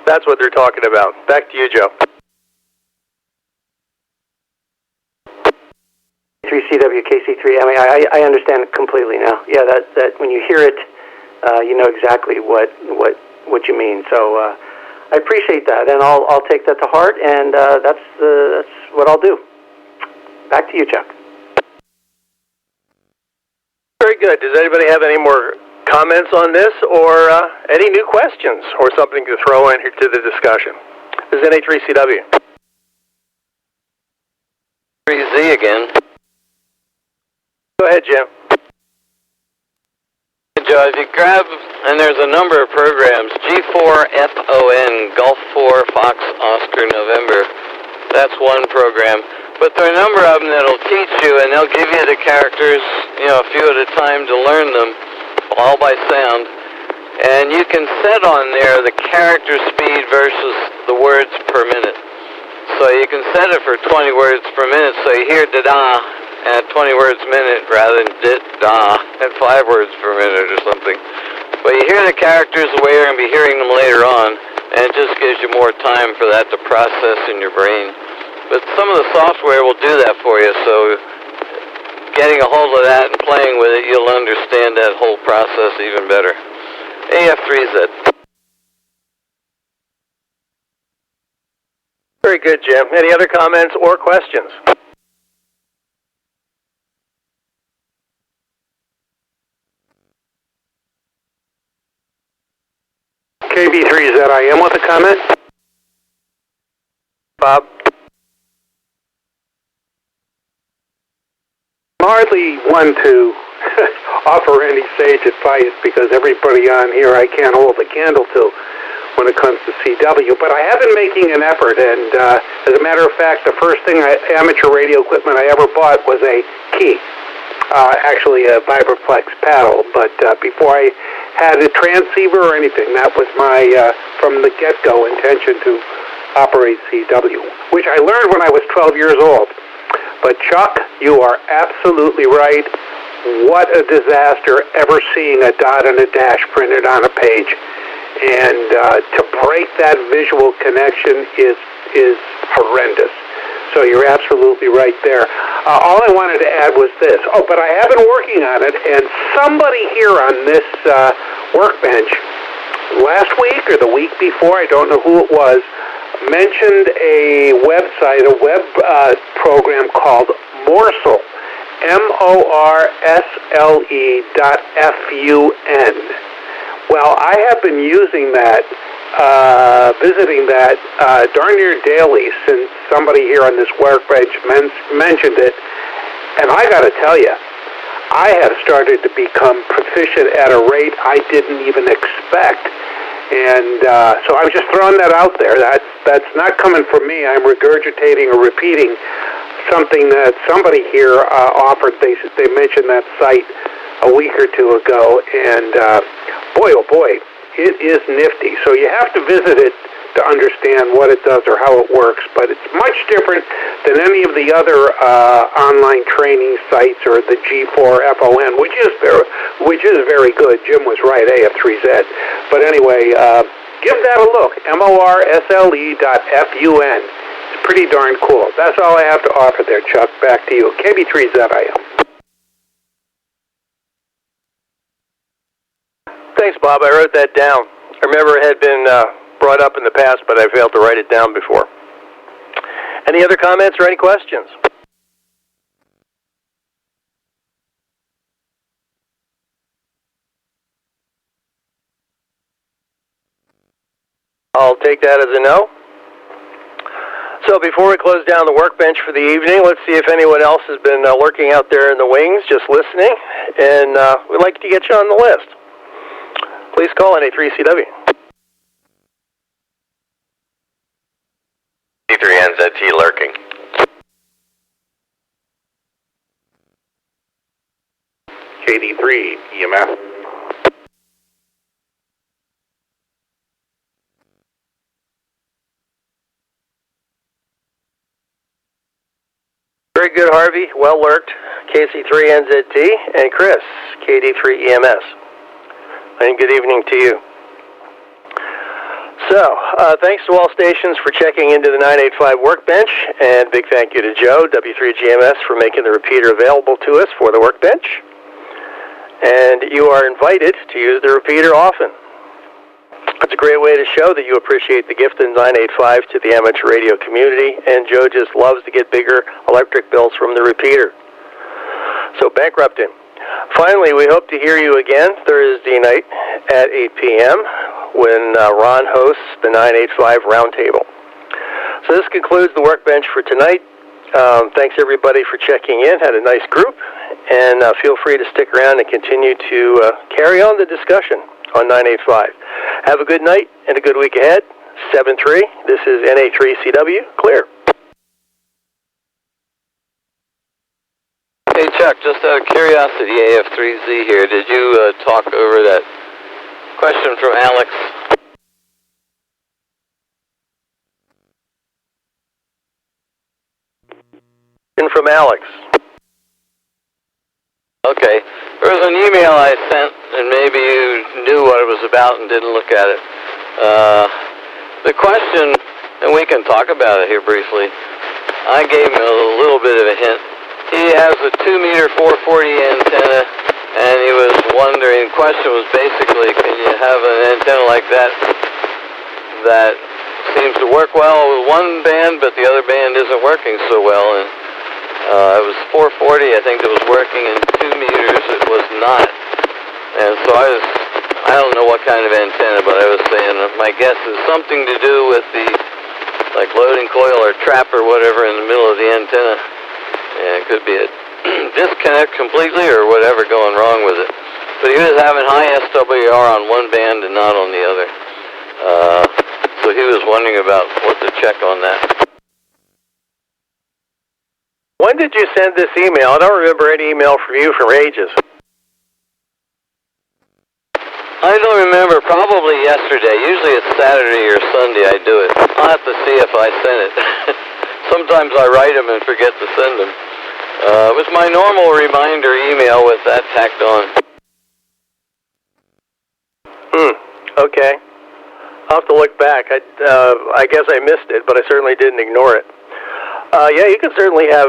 That's what they're talking about. Back to you, Joe. 3CW, KC3MAI. I understand it completely now. Yeah, that when you hear it, you know exactly what you mean. So I appreciate that, and I'll take that to heart, and that's what I'll do. Back to you, Chuck. Very good. Does anybody have any more comments on this, or any new questions, or something to throw in here to the discussion? This is NA3CW. 3Z again. Go ahead, Jim. Joe, if you grab, and there's a number of programs, G4FON, Gulf 4, Fox, Oscar, November. That's one program. But there are a number of them that'll teach you, and they'll give you the characters, a few at a time to learn them, all by sound. And you can set on there the character speed versus the words per minute. So you can set it for 20 words per minute, so you hear da-da at 20 words a minute rather than dit-da at 5 words per minute or something. But you hear the characters the way you're going to be hearing them later on, and it just gives you more time for that to process in your brain. But some of the software will do that for you, so getting a hold of that and playing with it, you'll understand that whole process even better. AF3Z. Very good, Jim. Any other comments or questions? KB3ZIM with a comment. Bob? I'm hardly one to offer any sage advice because everybody on here I can't hold a candle to when it comes to CW, but I have been making an effort, and as a matter of fact, the first thing amateur radio equipment I ever bought was a key, actually a Vibraflex paddle, but before I had a transceiver or anything, that was my, from the get-go, intention to operate CW, which I learned when I was 12 years old. But Chuck, you are absolutely right. What a disaster ever seeing a dot and a dash printed on a page. And to break that visual connection is horrendous. So you're absolutely right there. All I wanted to add was this. Oh, but I have been working on it, and somebody here on this workbench last week or the week before, I don't know who it was, mentioned a website, a web program called Morsel, MORSLE.FUN. Well, I have been using that, visiting that darn near daily since somebody here on this Workbench mentioned it. And I got to tell you, I have started to become proficient at a rate I didn't even expect. And so I'm just throwing that out there. That's not coming from me. I'm regurgitating or repeating something that somebody here offered. They mentioned that site a week or two ago, and boy, oh boy, it is nifty. So you have to visit it to understand what it does or how it works, but it's much different than any of the other online training sites or the G4FON, which is very good. Jim was right, AF3Z. But anyway, give that a look, MORSLE.FUN. It's pretty darn cool. That's all I have to offer there, Chuck. Back to you. KB3Z I am. Thanks, Bob. I wrote that down. I remember it had been brought up in the past, but I failed to write it down before. Any other comments or any questions? I'll take that as a no. So before we close down the Workbench for the evening, let's see if anyone else has been lurking out there in the wings, just listening, and we'd like to get you on the list. Please call NA3CW. D3NZT lurking. KD3GMS. Very good, Harvey. Well lurked. KC3NZT and Chris, KD3EMS. And good evening to you. So, thanks to all stations for checking into the 985 Workbench, and big thank you to Joe, W3GMS, for making the repeater available to us for the Workbench. And you are invited to use the repeater often. It's a great way to show that you appreciate the gift of 985 to the amateur radio community, and Joe just loves to get bigger electric bills from the repeater. So bankrupt him. Finally, we hope to hear you again Thursday night at 8 p.m. when Ron hosts the 985 Roundtable. So this concludes the Workbench for tonight. Thanks everybody for checking in. Had a nice group, and feel free to stick around and continue to carry on the discussion on 985. Have a good night and a good week ahead. 7-3. This is NA3CW. Clear. Hey Chuck, just out of curiosity, AF3Z here, did you talk over that question from Alex? From Alex. Okay. There was an email I sent, and maybe you knew what it was about and didn't look at it. The question, and we can talk about it here briefly, I gave him a little bit of a hint. He has a 2-meter 440 antenna, and he was wondering, the question was basically, can you have an antenna like that that seems to work well with one band, but the other band isn't working so well? And it was 440, I think, that was working, and 2 meters it was not. And so I don't know what kind of antenna, but I was saying my guess is something to do with the, like, loading coil or trap or whatever in the middle of the antenna. And it could be a disconnect completely or whatever going wrong with it. But he was having high SWR on one band and not on the other. So he was wondering about what to check on that. When did you send this email? I don't remember any email from you for ages. I don't remember. Probably yesterday. Usually it's Saturday or Sunday I do it. I'll have to see if I sent it. Sometimes I write them and forget to send them. It was my normal reminder email with that tacked on. Okay. I'll have to look back. I guess I missed it, but I certainly didn't ignore it. Yeah, you can certainly have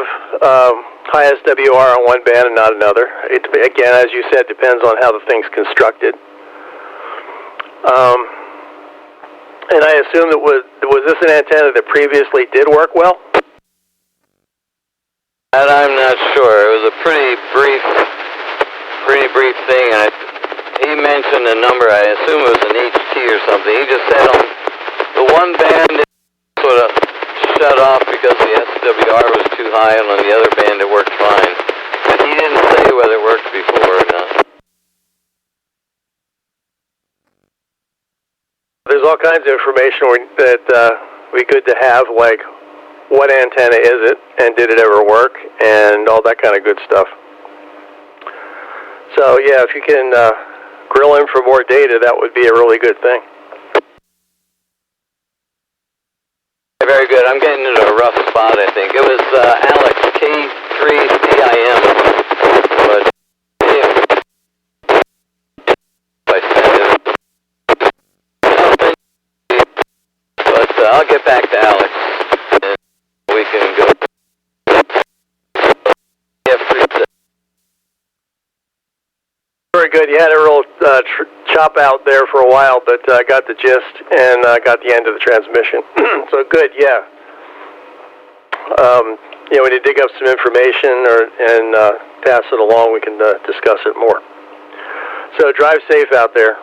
high SWR on one band and not another. It, again, as you said, depends on how the thing's constructed. And I assume that was this an antenna that previously did work well? And I'm not sure. It was a pretty brief thing. He mentioned a number. I assume it was an HT or something. He just said on the one band it sort of shut off because the SWR was too high, and on the other band it worked fine. But he didn't say whether it worked before or not. There's all kinds of information that would be good to have, like what antenna is it, and did it ever work, and all that kind of good stuff. So yeah, if you can grill in for more data, that would be a really good thing. Very good. I'm getting into a rough spot, I think. It was Alex, K3CIM. But I'll get back to Alex, and we can go. Very good. You had a real chop out there for a while, but I got the gist and got the end of the transmission. So good, yeah. When you dig up some information and pass it along, we can discuss it more. So drive safe out there,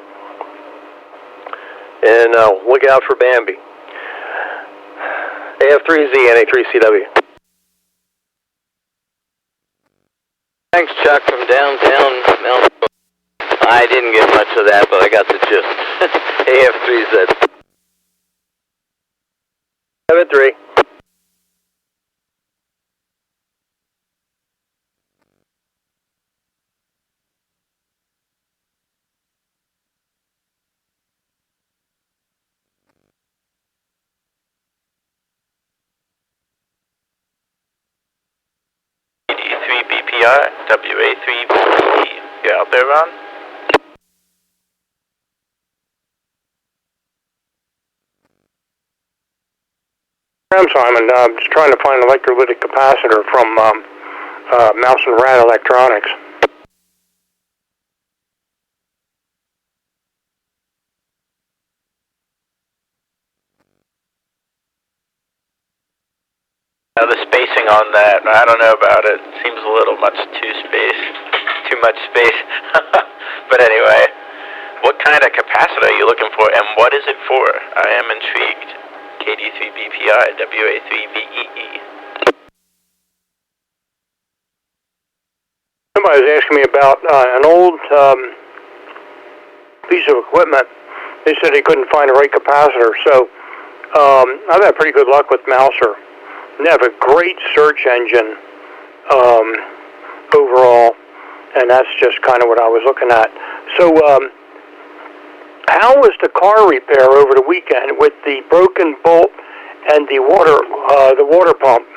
and look out for Bambi. AF3Z, NA3CW. Thanks, Chuck, from downtown Mount. I didn't get much of that, but I got the gist. AF3Z. 7-3. BPI, WA3BE. You out there, Ron? I'm Simon. I'm just trying to find an electrolytic capacitor from Mouse and Rat Electronics. The spacing on that, I don't know about it. Seems a little too much space. But anyway, what kind of capacitor are you looking for, and what is it for? I am intrigued. KD3BPI, WA3VEE. Somebody was asking me about an old piece of equipment. They said they couldn't find the right capacitor, so I've had pretty good luck with Mouser. They have a great search engine overall, and that's just kind of what I was looking at. So how was the car repair over the weekend with the broken bolt and the water pump?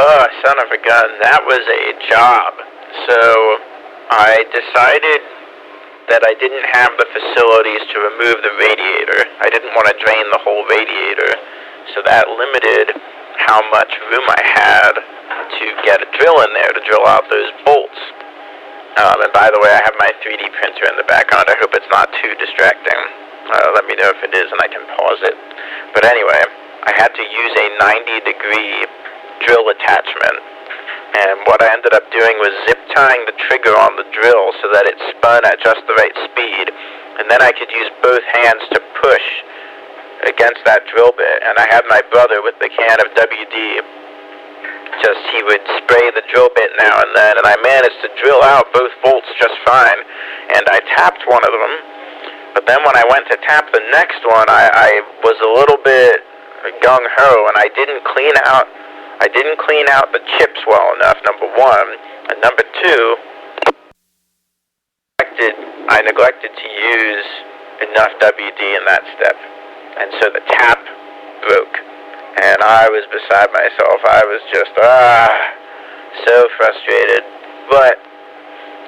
Oh, son of a gun, that was a job. So I decided that I didn't have the facilities to remove the radiator. I didn't want to drain the whole radiator, so that limited how much room I had to get a drill in there to drill out those bolts. And by the way, I have my 3D printer in the background. I hope it's not too distracting. Let me know if it is and I can pause it. But anyway, I had to use a 90-degree drill attachment. And what I ended up doing was zip tying the trigger on the drill so that it spun at just the right speed. And then I could use both hands to push against that drill bit. And I had my brother with the can of WD. He would spray the drill bit now and then. And I managed to drill out both bolts just fine. And I tapped one of them. But then when I went to tap the next one, I was a little bit gung-ho. And I didn't clean out the chips well enough, number one. And number two, I neglected to use enough WD in that step. And so the tap broke. And I was beside myself. I was just, so frustrated. But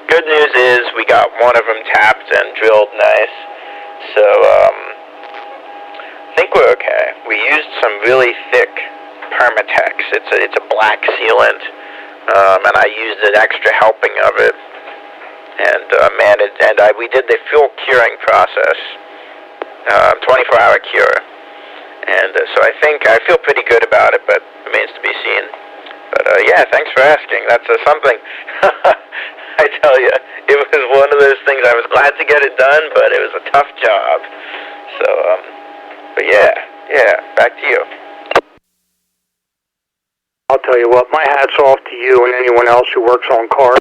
good news is we got one of them tapped and drilled nice. So, I think we're okay. We used some really thick Permatex. It's a black sealant, and I used an extra helping of it. and we did the fuel curing process, 24-hour cure. And so I feel pretty good about it, but remains to be seen. But yeah, thanks for asking. That's something. I tell you, it was one of those things. I was glad to get it done, but it was a tough job. So, but yeah, back to you. I'll tell you what, my hat's off to you and anyone else who works on cars.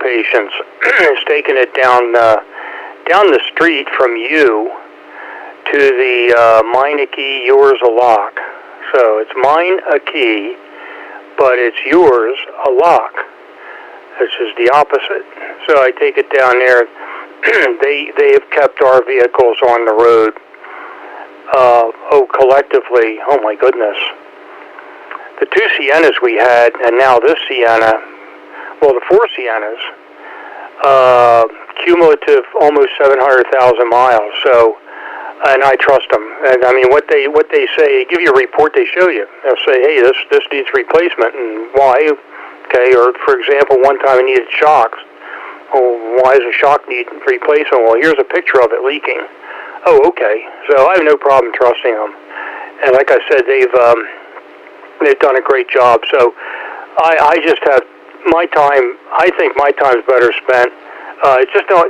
Patience is taking it down the street from you to the mine a key, yours a lock. So it's mine a key, but it's yours a lock, which is the opposite. So I take it down there. They have kept our vehicles on the road. Collectively, oh my goodness. The 2 Siennas we had, and now this Sienna, well, the 4 Siennas, cumulative almost 700,000 miles. So, and I trust them. And I mean, what they say, give you a report, they show you. They'll say, hey, this needs replacement, and why? Okay, or for example, one time I needed shocks. Oh, why does a shock need replacement? Well, here's a picture of it leaking. Oh, okay. So I have no problem trusting them. And like I said, they've done a great job. So I just have my time. I think my time's better spent. It's just not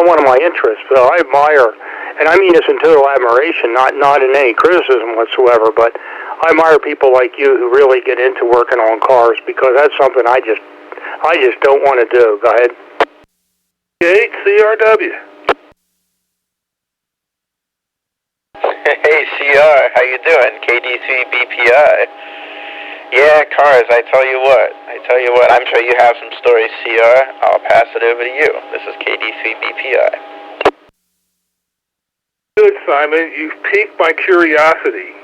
one of my interests. So I admire, and I mean this in total admiration, not in any criticism whatsoever. But I admire people like you who really get into working on cars, because that's something I just don't want to do. Go ahead. 8 CRW. Hey, CR, how you doing? KD3BPI. Yeah, cars, I tell you what, I'm sure you have some stories, CR. I'll pass it over to you. This is KD3BPI. Good, Simon. You've piqued my curiosity.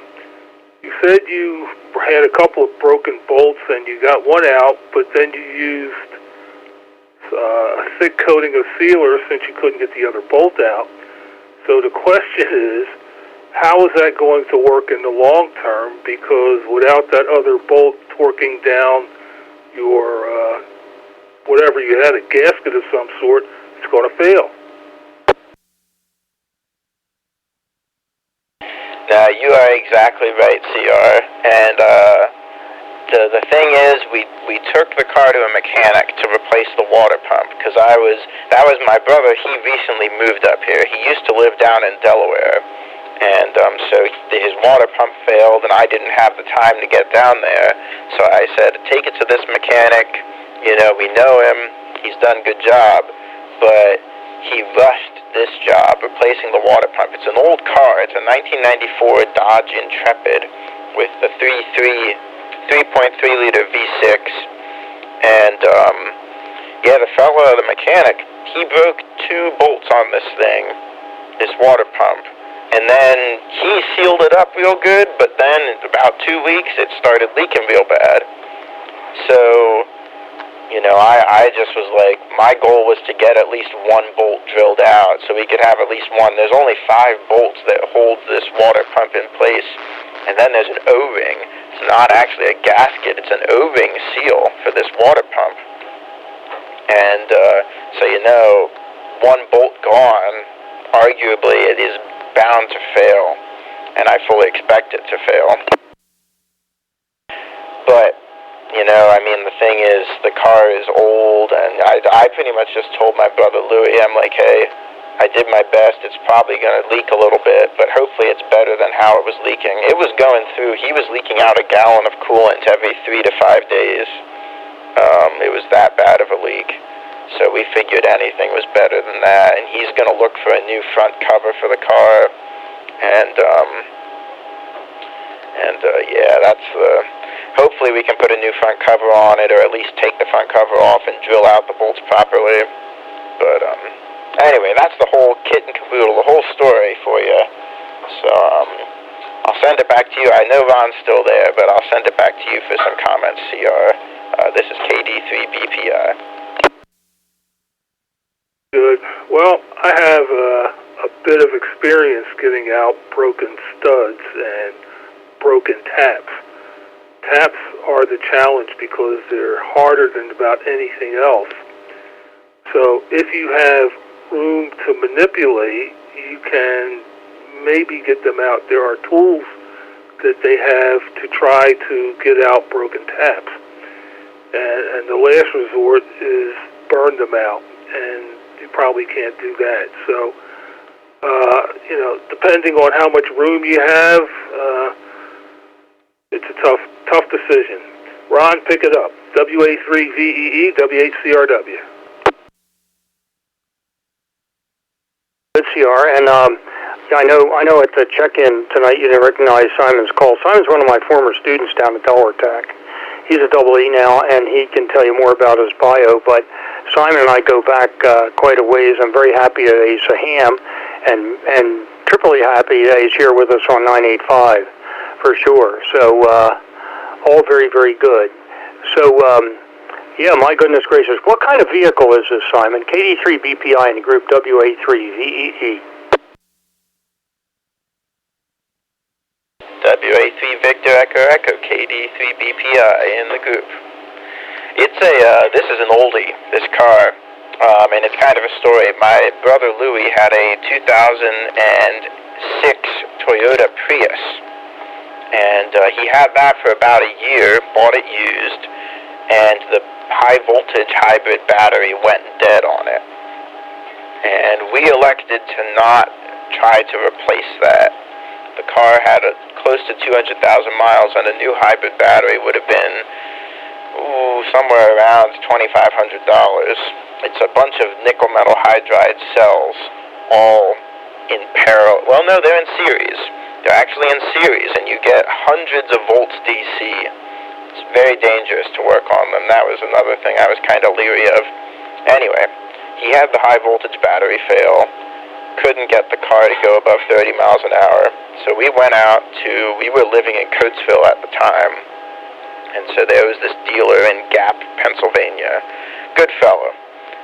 You said you had a couple of broken bolts and you got one out, but then you used a thick coating of sealer since you couldn't get the other bolt out. So the question is, how is that going to work in the long term? Because without that other bolt torquing down your, whatever you had, a gasket of some sort, it's going to fail. Now, you are exactly right, CR. And the thing is, we took the car to a mechanic to replace the water pump, because that was my brother. He recently moved up here. He used to live down in Delaware. And so his water pump failed, and I didn't have the time to get down there. So I said, take it to this mechanic. You know, we know him. He's done a good job. But he rushed this job, replacing the water pump. It's an old car. It's a 1994 Dodge Intrepid with the 3.3-liter V6. And, yeah, the fellow, the mechanic, he broke 2 bolts on this thing, this water pump. And then he sealed it up real good, but then in about 2 weeks, it started leaking real bad. So, you know, I just was like, my goal was to get at least 1 bolt drilled out so we could have at least one. There's only 5 bolts that hold this water pump in place. And then there's an O-ring. It's not actually a gasket. It's an O-ring seal for this water pump. And so, you know, 1 bolt gone, arguably it is bound to fail, and I fully expect it to fail. But, you know, I mean, the thing is, the car is old, and I pretty much just told my brother Louis, I'm like, hey, I did my best. It's probably going to leak a little bit, but hopefully it's better than how it was leaking. It was going through, he was leaking out a gallon of coolant every 3 to 5 days. It was that bad of a leak. So we figured anything was better than that, and he's going to look for a new front cover for the car, and yeah, that's hopefully we can put a new front cover on it, or at least take the front cover off and drill out the bolts properly. But anyway, that's the whole kit and caboodle, the whole story for you. So I'll send it back to you. I know Ron's still there, but I'll send it back to you for some comments, CR. This is KD3BPI. Good. Well, I have a bit of experience getting out broken studs and broken taps. Taps are the challenge because they're harder than about anything else. So if you have room to manipulate, you can maybe get them out. There are tools that they have to try to get out broken taps. And the last resort is burn them out, and you probably can't do that. So, depending on how much room you have, it's a tough decision. Ron, pick it up. WA3VEE, WHCRW. Good, CR, and I know at the check-in tonight you didn't recognize Simon's call. Simon's one of my former students down at Delaware Tech. He's a double E now, and he can tell you more about his bio, but Simon and I go back quite a ways. I'm very happy that he's a ham, and triply happy that he's here with us on 985, for sure. So, all very, very good. So, my goodness gracious. What kind of vehicle is this, Simon? KD3 BPI in the group WA3 VEE. WA3 Victor Echo Echo KD3 BPI in the group. It's this is an oldie, this car, and it's kind of a story. My brother Louis had a 2006 Toyota Prius, and he had that for about a year, bought it used, and the high voltage hybrid battery went dead on it. And we elected to not try to replace that. The car had close to 200,000 miles, and a new hybrid battery would have been somewhere around $2,500. It's a bunch of nickel metal hydride cells, all in parallel. Well, no, they're in series. They're actually in series, and you get hundreds of volts DC. It's very dangerous to work on them. That was another thing I was kind of leery of. Anyway, he had the high voltage battery fail. Couldn't get the car to go above 30 miles an hour. So we went out we were living in Coatesville at the time. And so there was this dealer in Gap, Pennsylvania. Good fellow.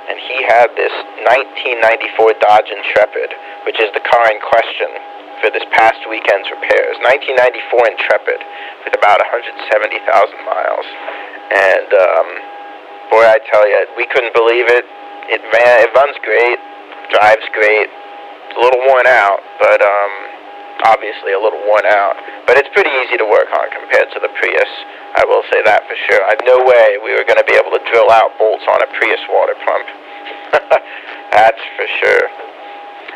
And he had this 1994 Dodge Intrepid, which is the car in question for this past weekend's repairs. 1994 Intrepid with about 170,000 miles. And, boy, I tell you, we couldn't believe it. It runs great, drives great. It's a little worn out, but obviously a little worn out. But it's pretty easy to work on compared to the Prius. I will say that for sure. I had no way we were going to be able to drill out bolts on a Prius water pump. That's for sure.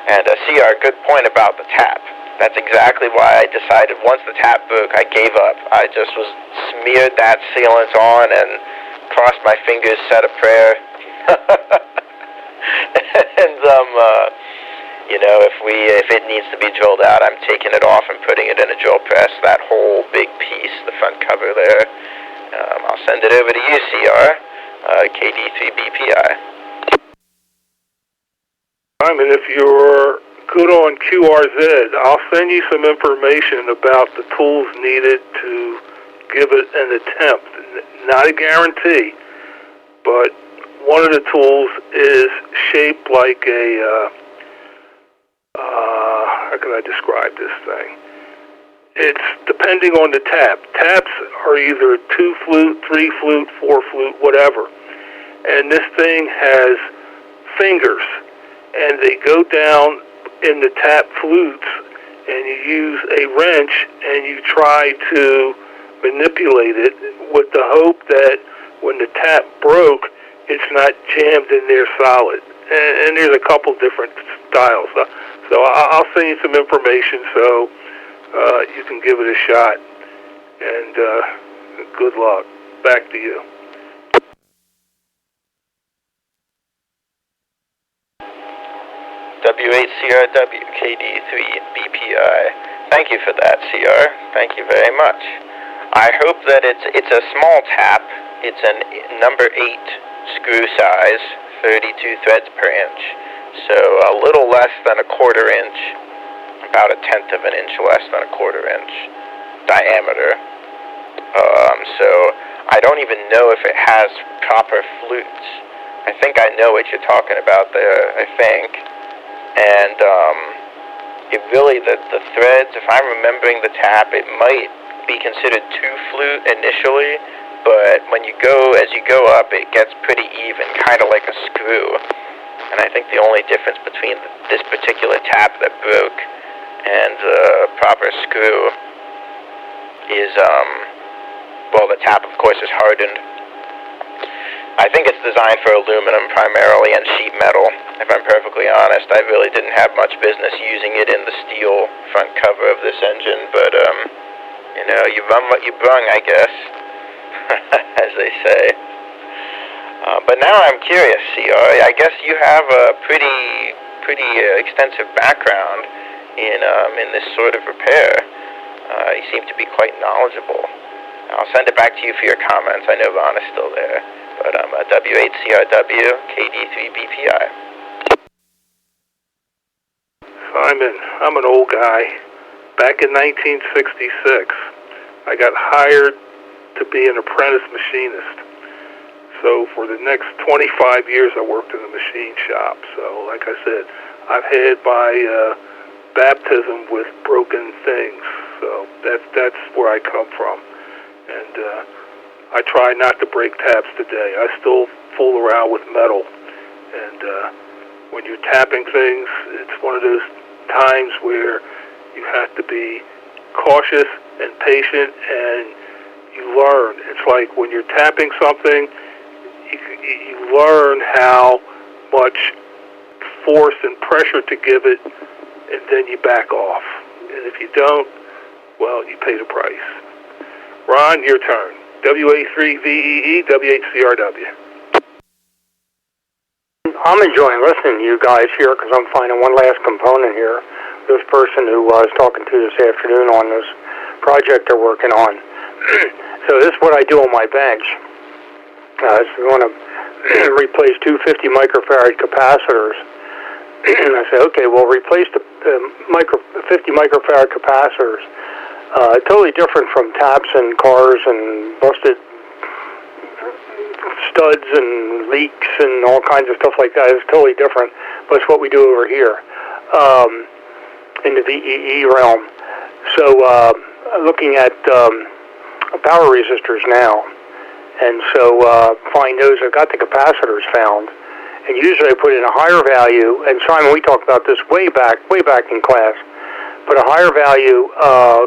And CR, good point about the tap. That's exactly why I decided once the tap broke, I gave up. I just smeared that sealant on and crossed my fingers, said a prayer. And if it needs to be drilled out, I'm taking it off and putting it in a drill press. That whole big piece, the front cover there. I'll send it over to you, CR, KD3 BPI. Simon, if you're good on QRZ, I'll send you some information about the tools needed to give it an attempt. Not a guarantee, but one of the tools is shaped like a, how can I describe this thing? It's depending on the tap. Taps are either 2-flute, 3-flute, 4-flute, whatever. And this thing has fingers, and they go down in the tap flutes, and you use a wrench, and you try to manipulate it with the hope that when the tap broke, it's not jammed in there solid. And there's a couple different styles. So I'll send you some information so you can give it a shot. And good luck. Back to you. W8CRW KD3 BPI. Thank you for that, CR. Thank you very much. I hope that it's a small tap. It's a number 8 screw size, 32 threads per inch. So a little less than a quarter inch, about a tenth of an inch less than a quarter inch diameter. So I don't even know if it has copper flutes. I think I know what you're talking about there, I think. And it really, the threads, if I'm remembering the tap, it might be considered 2-flute initially, but when as you go up, it gets pretty even, kind of like a screw. and I think the only difference between this particular tap that broke and proper screw is, well, the tap, of course, is hardened. I think it's designed for aluminum primarily and sheet metal. If I'm perfectly honest, I really didn't have much business using it in the steel front cover of this engine, but, you know, you run what you brung, I guess, as they say. But now I'm curious, CR. I guess you have a pretty extensive background in this sort of repair. You seem to be quite knowledgeable. I'll send it back to you for your comments. I know Ron is still there. But I'm W8CRW, KD3BPI. Simon, I'm an old guy. Back in 1966, I got hired to be an apprentice machinist. So for the next 25 years, I worked in the machine shop. So, like I said, I've had my baptism with broken things. So that's where I come from. And I try not to break taps today. I still fool around with metal. And when you're tapping things, it's one of those times where you have to be cautious and patient, and you learn. It's like when you're tapping something, you learn how much force and pressure to give it, and then you back off. And if you don't, well, you pay the price. Ron, your turn. WA3VEE, W8CRW. I'm enjoying listening to you guys here because I'm finding one last component here. This person who I was talking to this afternoon on this project they're working on. So this is what I do on my bench. So we want to replace two 50 microfarad capacitors. And I say, okay, well, replace the 50 microfarad capacitors. Totally different from taps and cars and busted studs and leaks and all kinds of stuff like that. It's totally different, but it's what we do over here in the VEE realm. So looking at power resistors now, and so find those. I've got the capacitors found, and usually I put in a higher value. And Simon, we talked about this way back in class. Put a higher value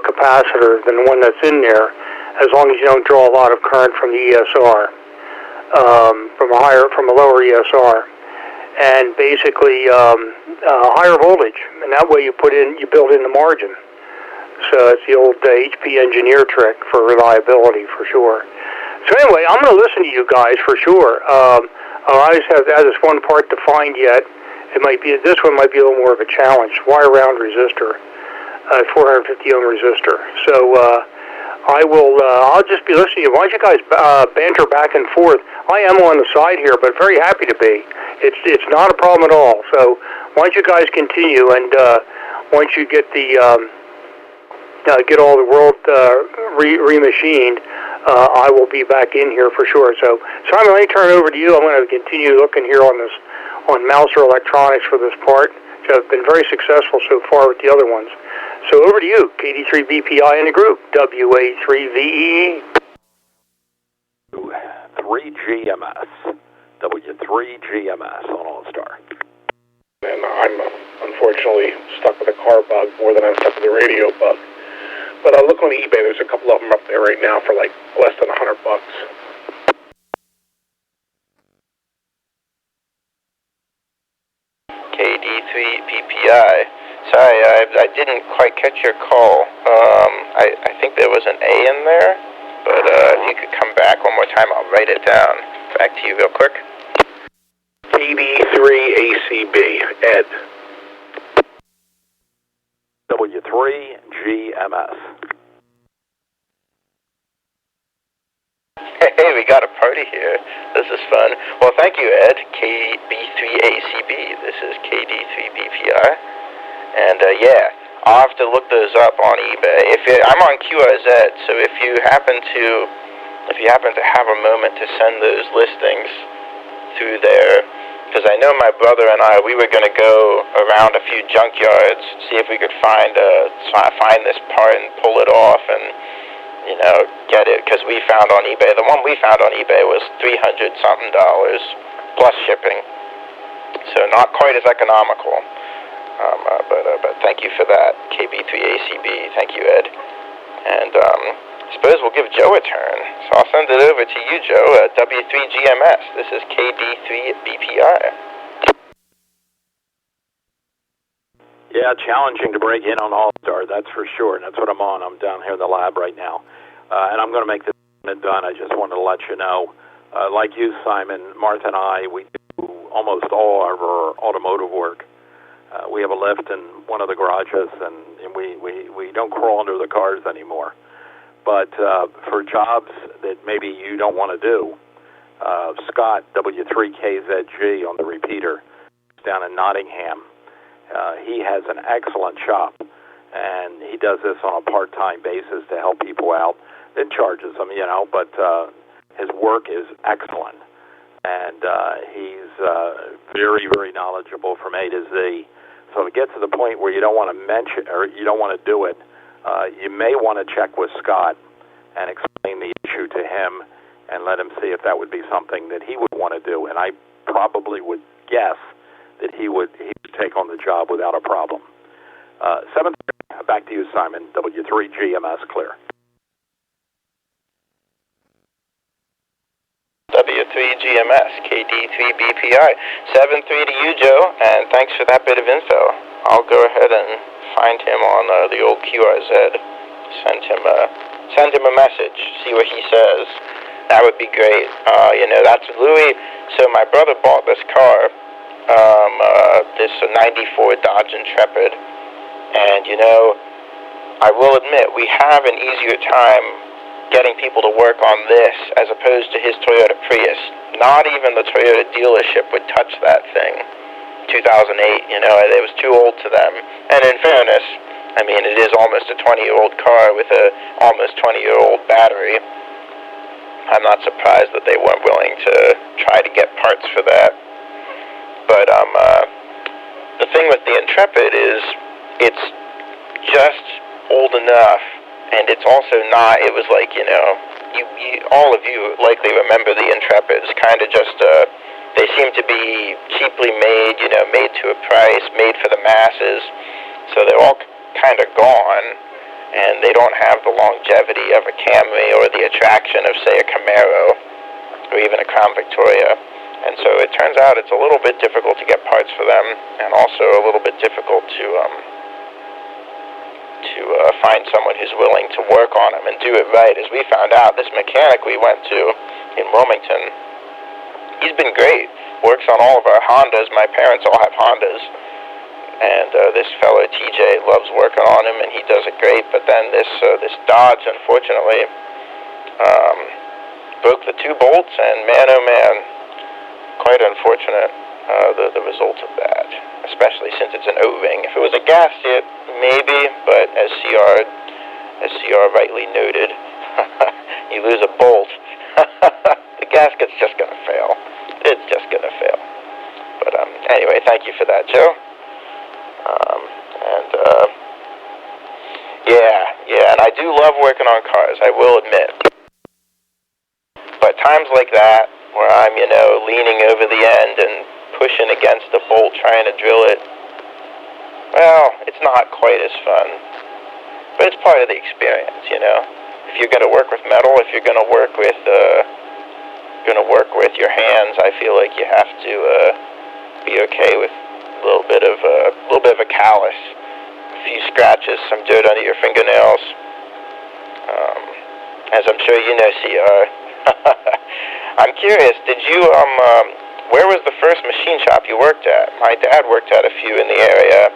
capacitor than the one that's in there, as long as you don't draw a lot of current from the ESR, from a lower ESR, and basically higher voltage, and that way you build in the margin. So it's the old HP engineer trick for reliability, for sure. So anyway, I'm going to listen to you guys for sure. I just have this one part to find yet. This one might be a little more of a challenge. Wire round resistor. 450 ohm resistor. So I'll just be listening to you. Why don't you guys banter back and forth? I am on the side here, but very happy to be. It's not a problem at all. So why don't you guys continue, and once you get get all the world remachined, I will be back in here for sure. So Simon, let me turn it over to you. I'm going to continue looking here on Mouser Electronics for this part. I've been very successful so far with the other ones. So over to you, KD3BPI in the group, WA3VEE. 3GMS, W3GMS on All-Star. And I'm unfortunately stuck with a car bug more than I'm stuck with a radio bug. But I look on eBay, there's a couple of them up there right now for like less than $100. KD3BPI. Sorry, I didn't quite catch your call. I think there was an A in there, but if you could come back one more time, I'll write it down. Back to you real quick. KD3ACB, Ed. W3GMS. Hey, we got a party here. This is fun. Well, thank you, Ed. KB3ACB. This is KD3BPI. And yeah, I'll have to look those up on eBay. I'm on QRZ, so if you happen to have a moment to send those listings through there, because I know my brother and we were going to go around a few junkyards, see if we could find this part and pull it off and, get it, because we found on eBay, the one we found on eBay was $300-something plus shipping. So not quite as economical. But thank you for that, KB3ACB. Thank you, Ed. And I suppose we'll give Joe a turn. So I'll send it over to you, Joe, W3GMS. This is KD3BPI. Yeah, challenging to break in on All-Star, that's for sure. And that's what I'm on. I'm down here in the lab right now. And I'm going to make this done. I just wanted to let you know. Like you, Simon, Martha and I, we do almost all of our automotive work. We have a lift in one of the garages, and we don't crawl under the cars anymore. But for jobs that maybe you don't want to do, Scott, W3KZG on the repeater, down in Nottingham, he has an excellent shop, and he does this on a part-time basis to help people out. It charges them, but his work is excellent. And he's very, very knowledgeable from A to Z. So to get to the point where you don't want to mention or you don't want to do it, you may want to check with Scott and explain the issue to him and let him see if that would be something that he would want to do. And I probably would guess that he would take on the job without a problem. 7:30, back to you, Simon. W3GMS clear. W3GMS, KD3BPI. 7-3 to you, Joe, and thanks for that bit of info. I'll go ahead and find him on the old QRZ. Send him a message, see what he says. That would be great. That's Louis. So my brother bought this car, this 94 Dodge Intrepid, and I will admit we have an easier time getting people to work on this as opposed to his Toyota Prius. Not even the Toyota dealership would touch that thing. 2008, it was too old to them. And in fairness, it is almost a 20-year-old car with a almost 20-year-old battery. I'm not surprised that they weren't willing to try to get parts for that. But the thing with the Intrepid is it's just old enough. And it's also not, it was like, all of you likely remember the Intrepids, kind of just, they seem to be cheaply made, made to a price, made for the masses. So they're all kind of gone, and they don't have the longevity of a Camry or the attraction of, say, a Camaro or even a Crown Victoria. And so it turns out it's a little bit difficult to get parts for them, and also a little bit difficult to find someone who's willing to work on them and do it right. As we found out, this mechanic we went to in Wilmington, he's been great. Works on all of our Hondas. My parents all have Hondas. And this fellow TJ loves working on him, and he does it great. But then this Dodge, unfortunately, broke the two bolts, and man, oh man, quite unfortunate, the result of that, especially since it's an O-ring. If it was a gasket, maybe, but as CR rightly noted, you lose a bolt, the gasket's just going to fail. It's just going to fail. But anyway, thank you for that, Joe. And I do love working on cars, I will admit. But times like that, where I'm, leaning over the end and pushing against the bolt trying to drill it, well, it's not quite as fun. But it's part of the experience, If you're going to work with metal, if you're going to work with your hands, I feel like you have to be okay with a little bit of a callus, a few scratches, some dirt under your fingernails. As I'm sure you know, CR. I'm curious, did you where was the first machine shop you worked at? My dad worked at a few in the area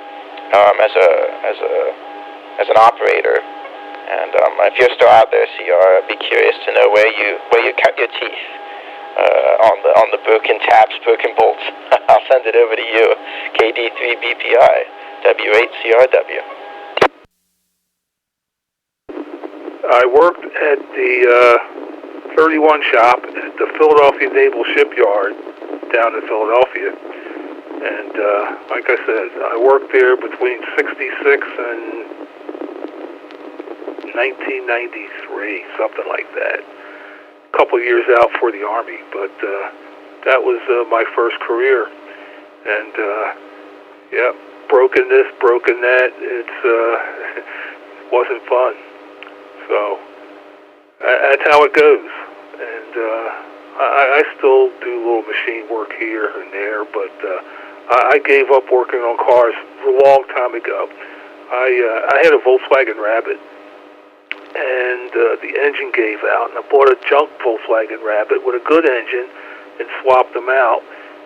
as an operator. And if you're still out there, CR, I'd be curious to know where you cut your teeth on the broken taps, broken bolts. I'll send it over to you. KD3BPI, W8CRW. I worked at the 31 shop at the Philadelphia Naval Shipyard down in Philadelphia. And like I said, I worked there between 66 and 1993, something like that. A couple years out for the Army, but that was my first career. And, broken this, broken that. It wasn't fun. So that's how it goes. And I still do little machine work here and there, but I gave up working on cars a long time ago. I had a Volkswagen Rabbit, and the engine gave out, and I bought a junk Volkswagen Rabbit with a good engine and swapped them out.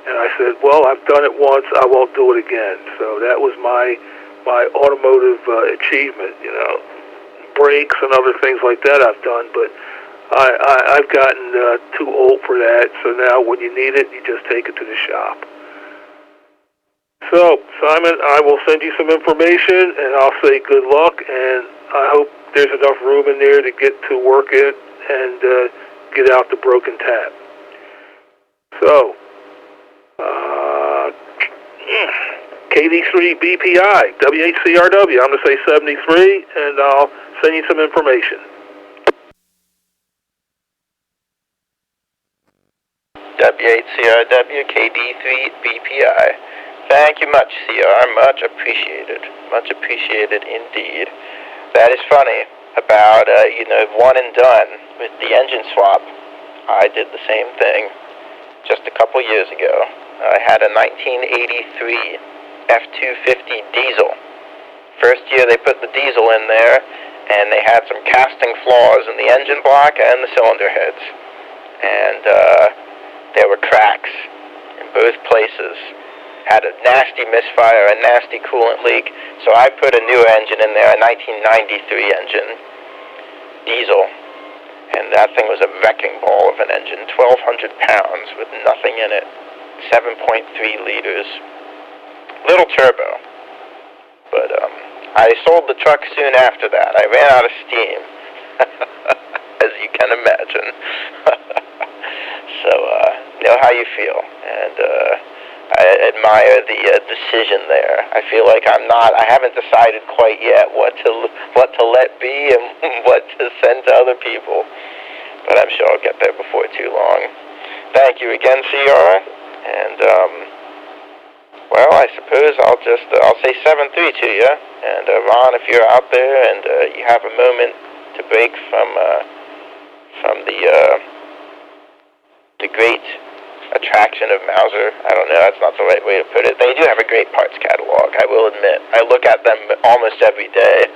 And I said, well, I've done it once, I won't do it again. So that was my automotive achievement, brakes and other things like that I've done, but I've gotten too old for that, so now when you need it, you just take it to the shop. So, Simon, I will send you some information, and I'll say good luck, and I hope there's enough room in there to get to work it and get out the broken tap. So, KD3 BPI, WHCRW, I'm going to say 73, and I'll send you some information. WHCRW, KD3 BPI. Thank you much, CR. Much appreciated. Much appreciated indeed. That is funny about, one and done with the engine swap. I did the same thing just a couple years ago. I had a 1983 F-250 diesel. First year they put the diesel in there, and they had some casting flaws in the engine block and the cylinder heads. And there were cracks in both places. Had a nasty misfire, a nasty coolant leak. So I put a new engine in there, a 1993 engine, diesel. And that thing was a wrecking ball of an engine, 1,200 pounds with nothing in it, 7.3 liters, little turbo. But I sold the truck soon after that. I ran out of steam, as you can imagine. So, know how you feel, and I admire the decision there. I feel like I haven't decided quite yet what to let be and what to send to other people, but I'm sure I'll get there before too long. Thank you again, CR, and well, I suppose I'll say 7-3 to you, and Ron, if you're out there and you have a moment to break from the great attraction of Mauser. I don't know, that's not the right way to put it. They do have a great parts catalog, I will admit. I look at them almost every day.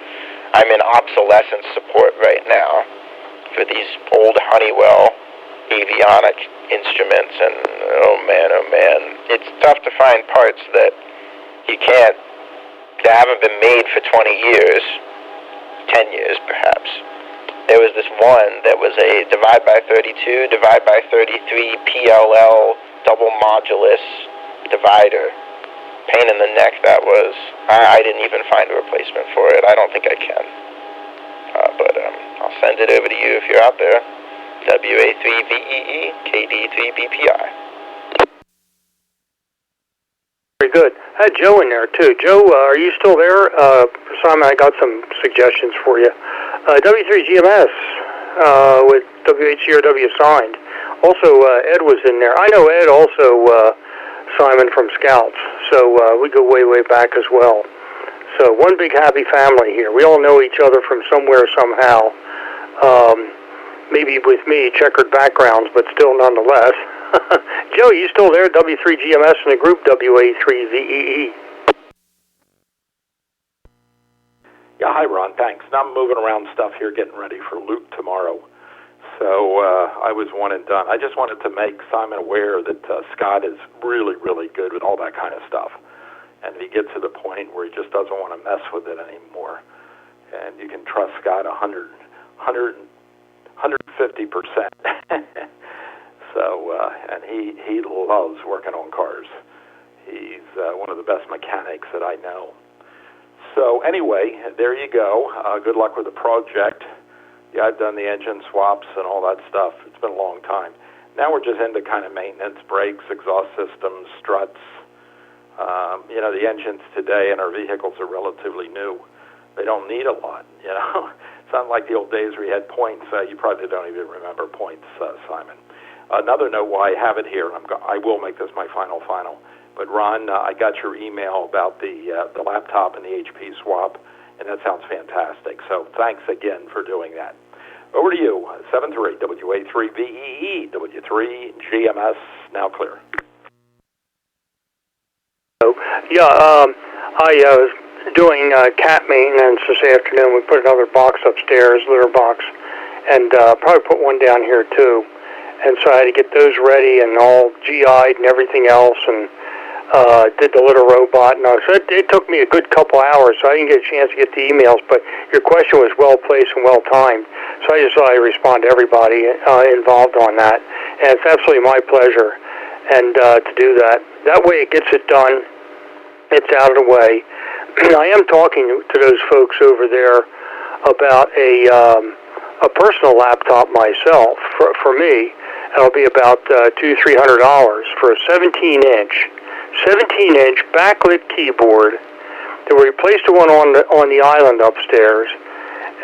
I'm in obsolescence support right now for these old Honeywell avionic instruments, and oh man, it's tough to find parts that that haven't been made for 20 years, 10 years perhaps. There was this one that was a divide by 32, divide by 33 PLL double modulus divider. Pain in the neck that was. I didn't even find a replacement for it. I don't think I can. But I'll send it over to you if you're out there. WA3VEE, KD3BPI. Very good. I had Joe in there, too. Joe, are you still there? Simon, I got some suggestions for you. W3GMS with WHCRW signed. Also, Ed was in there. I know Ed also, Simon, from Scouts, so we go way, way back as well. So one big happy family here. We all know each other from somewhere, somehow. Maybe with me, checkered backgrounds, but still nonetheless. Joe, you still there? W3GMS and the group WA3VEE. Yeah, hi, Ron. Thanks. Now I'm moving around stuff here, getting ready for Luke tomorrow. So I was one and done. I just wanted to make Simon aware that Scott is really, really good with all that kind of stuff. And if he gets to the point where he just doesn't want to mess with it anymore, and you can trust Scott 150%. So, and he loves working on cars. He's one of the best mechanics that I know. So anyway, there you go. Good luck with the project. Yeah, I've done the engine swaps and all that stuff. It's been a long time. Now we're just into kind of maintenance, brakes, exhaust systems, struts. The engines today in our vehicles are relatively new. They don't need a lot, It's not like the old days where you had points. You probably don't even remember points, Simon. Another note why I have it here, and I will make this my final. But Ron, I got your email about the laptop and the HP swap, and that sounds fantastic. So thanks again for doing that. Over to you, 73 W3VEE, W3GMS, now clear. Yeah, I was doing cat maintenance this afternoon. We put another box upstairs, litter box, and probably put one down here too. And so I had to get those ready and all GI'd and everything else, and did the litter robot. And so it took me a good couple hours, so I didn't get a chance to get the emails. But your question was well placed and well timed, so I just thought I'd respond to everybody involved on that. And it's absolutely my pleasure, and to do that. That way, it gets it done. It's out of the way. I am talking to those folks over there about a personal laptop myself for me. It'll be about $200-300 for a 17-inch backlit keyboard. They replaced the one on the island upstairs.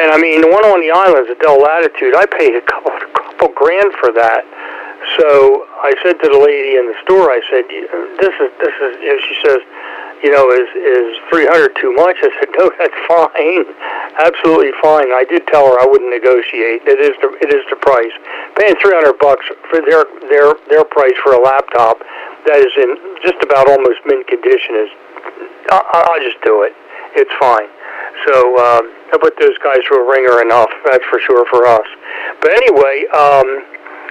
And I mean, the one on the island is a Dell Latitude. I paid a couple grand for that. So I said to the lady in the store, I said, this is. She says, is $300 too much? I said, no, that's fine, absolutely fine. I did tell her I wouldn't negotiate. It is the price. Paying $300 for their price for a laptop that is in just about almost mint condition is, I'll just do it. It's fine. So I put those guys through a ringer enough. That's for sure for us. But anyway,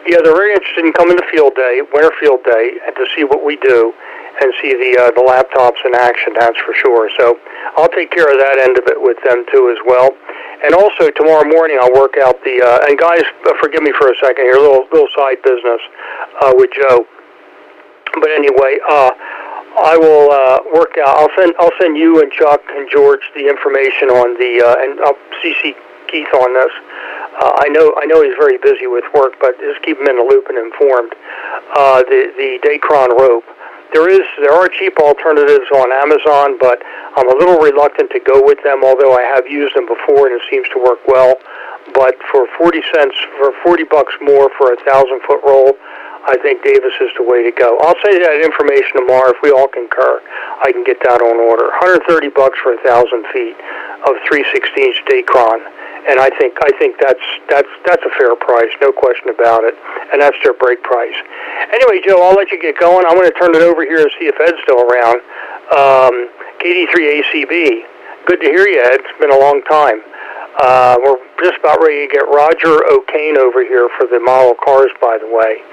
yeah, they're very interested in coming to field day, winter field day, and to see what we do and see the laptops in action, that's for sure. So I'll take care of that end of it with them too as well. And also tomorrow morning I'll work out the and guys, forgive me for a second here, a little side business with Joe. But anyway, I will work out. I'll send you and Chuck and George the information on the and I'll CC Keith on this. I know he's very busy with work, but just keep him in the loop and informed. The Dacron rope. There are cheap alternatives on Amazon, but I'm a little reluctant to go with them, although I have used them before and it seems to work well. But for $40 more for a 1,000-foot roll, I think Davis is the way to go. I'll send you that information tomorrow if we all concur. I can get that on order. $130 for 1,000 feet of 3/16 Dacron. And I think that's a fair price, no question about it. And that's their break price. Anyway, Joe, I'll let you get going. I'm going to turn it over here and see if Ed's still around. KD3ACB, good to hear you, Ed. It's been a long time. We're just about ready to get Roger O'Kane over here for the model cars, by the way.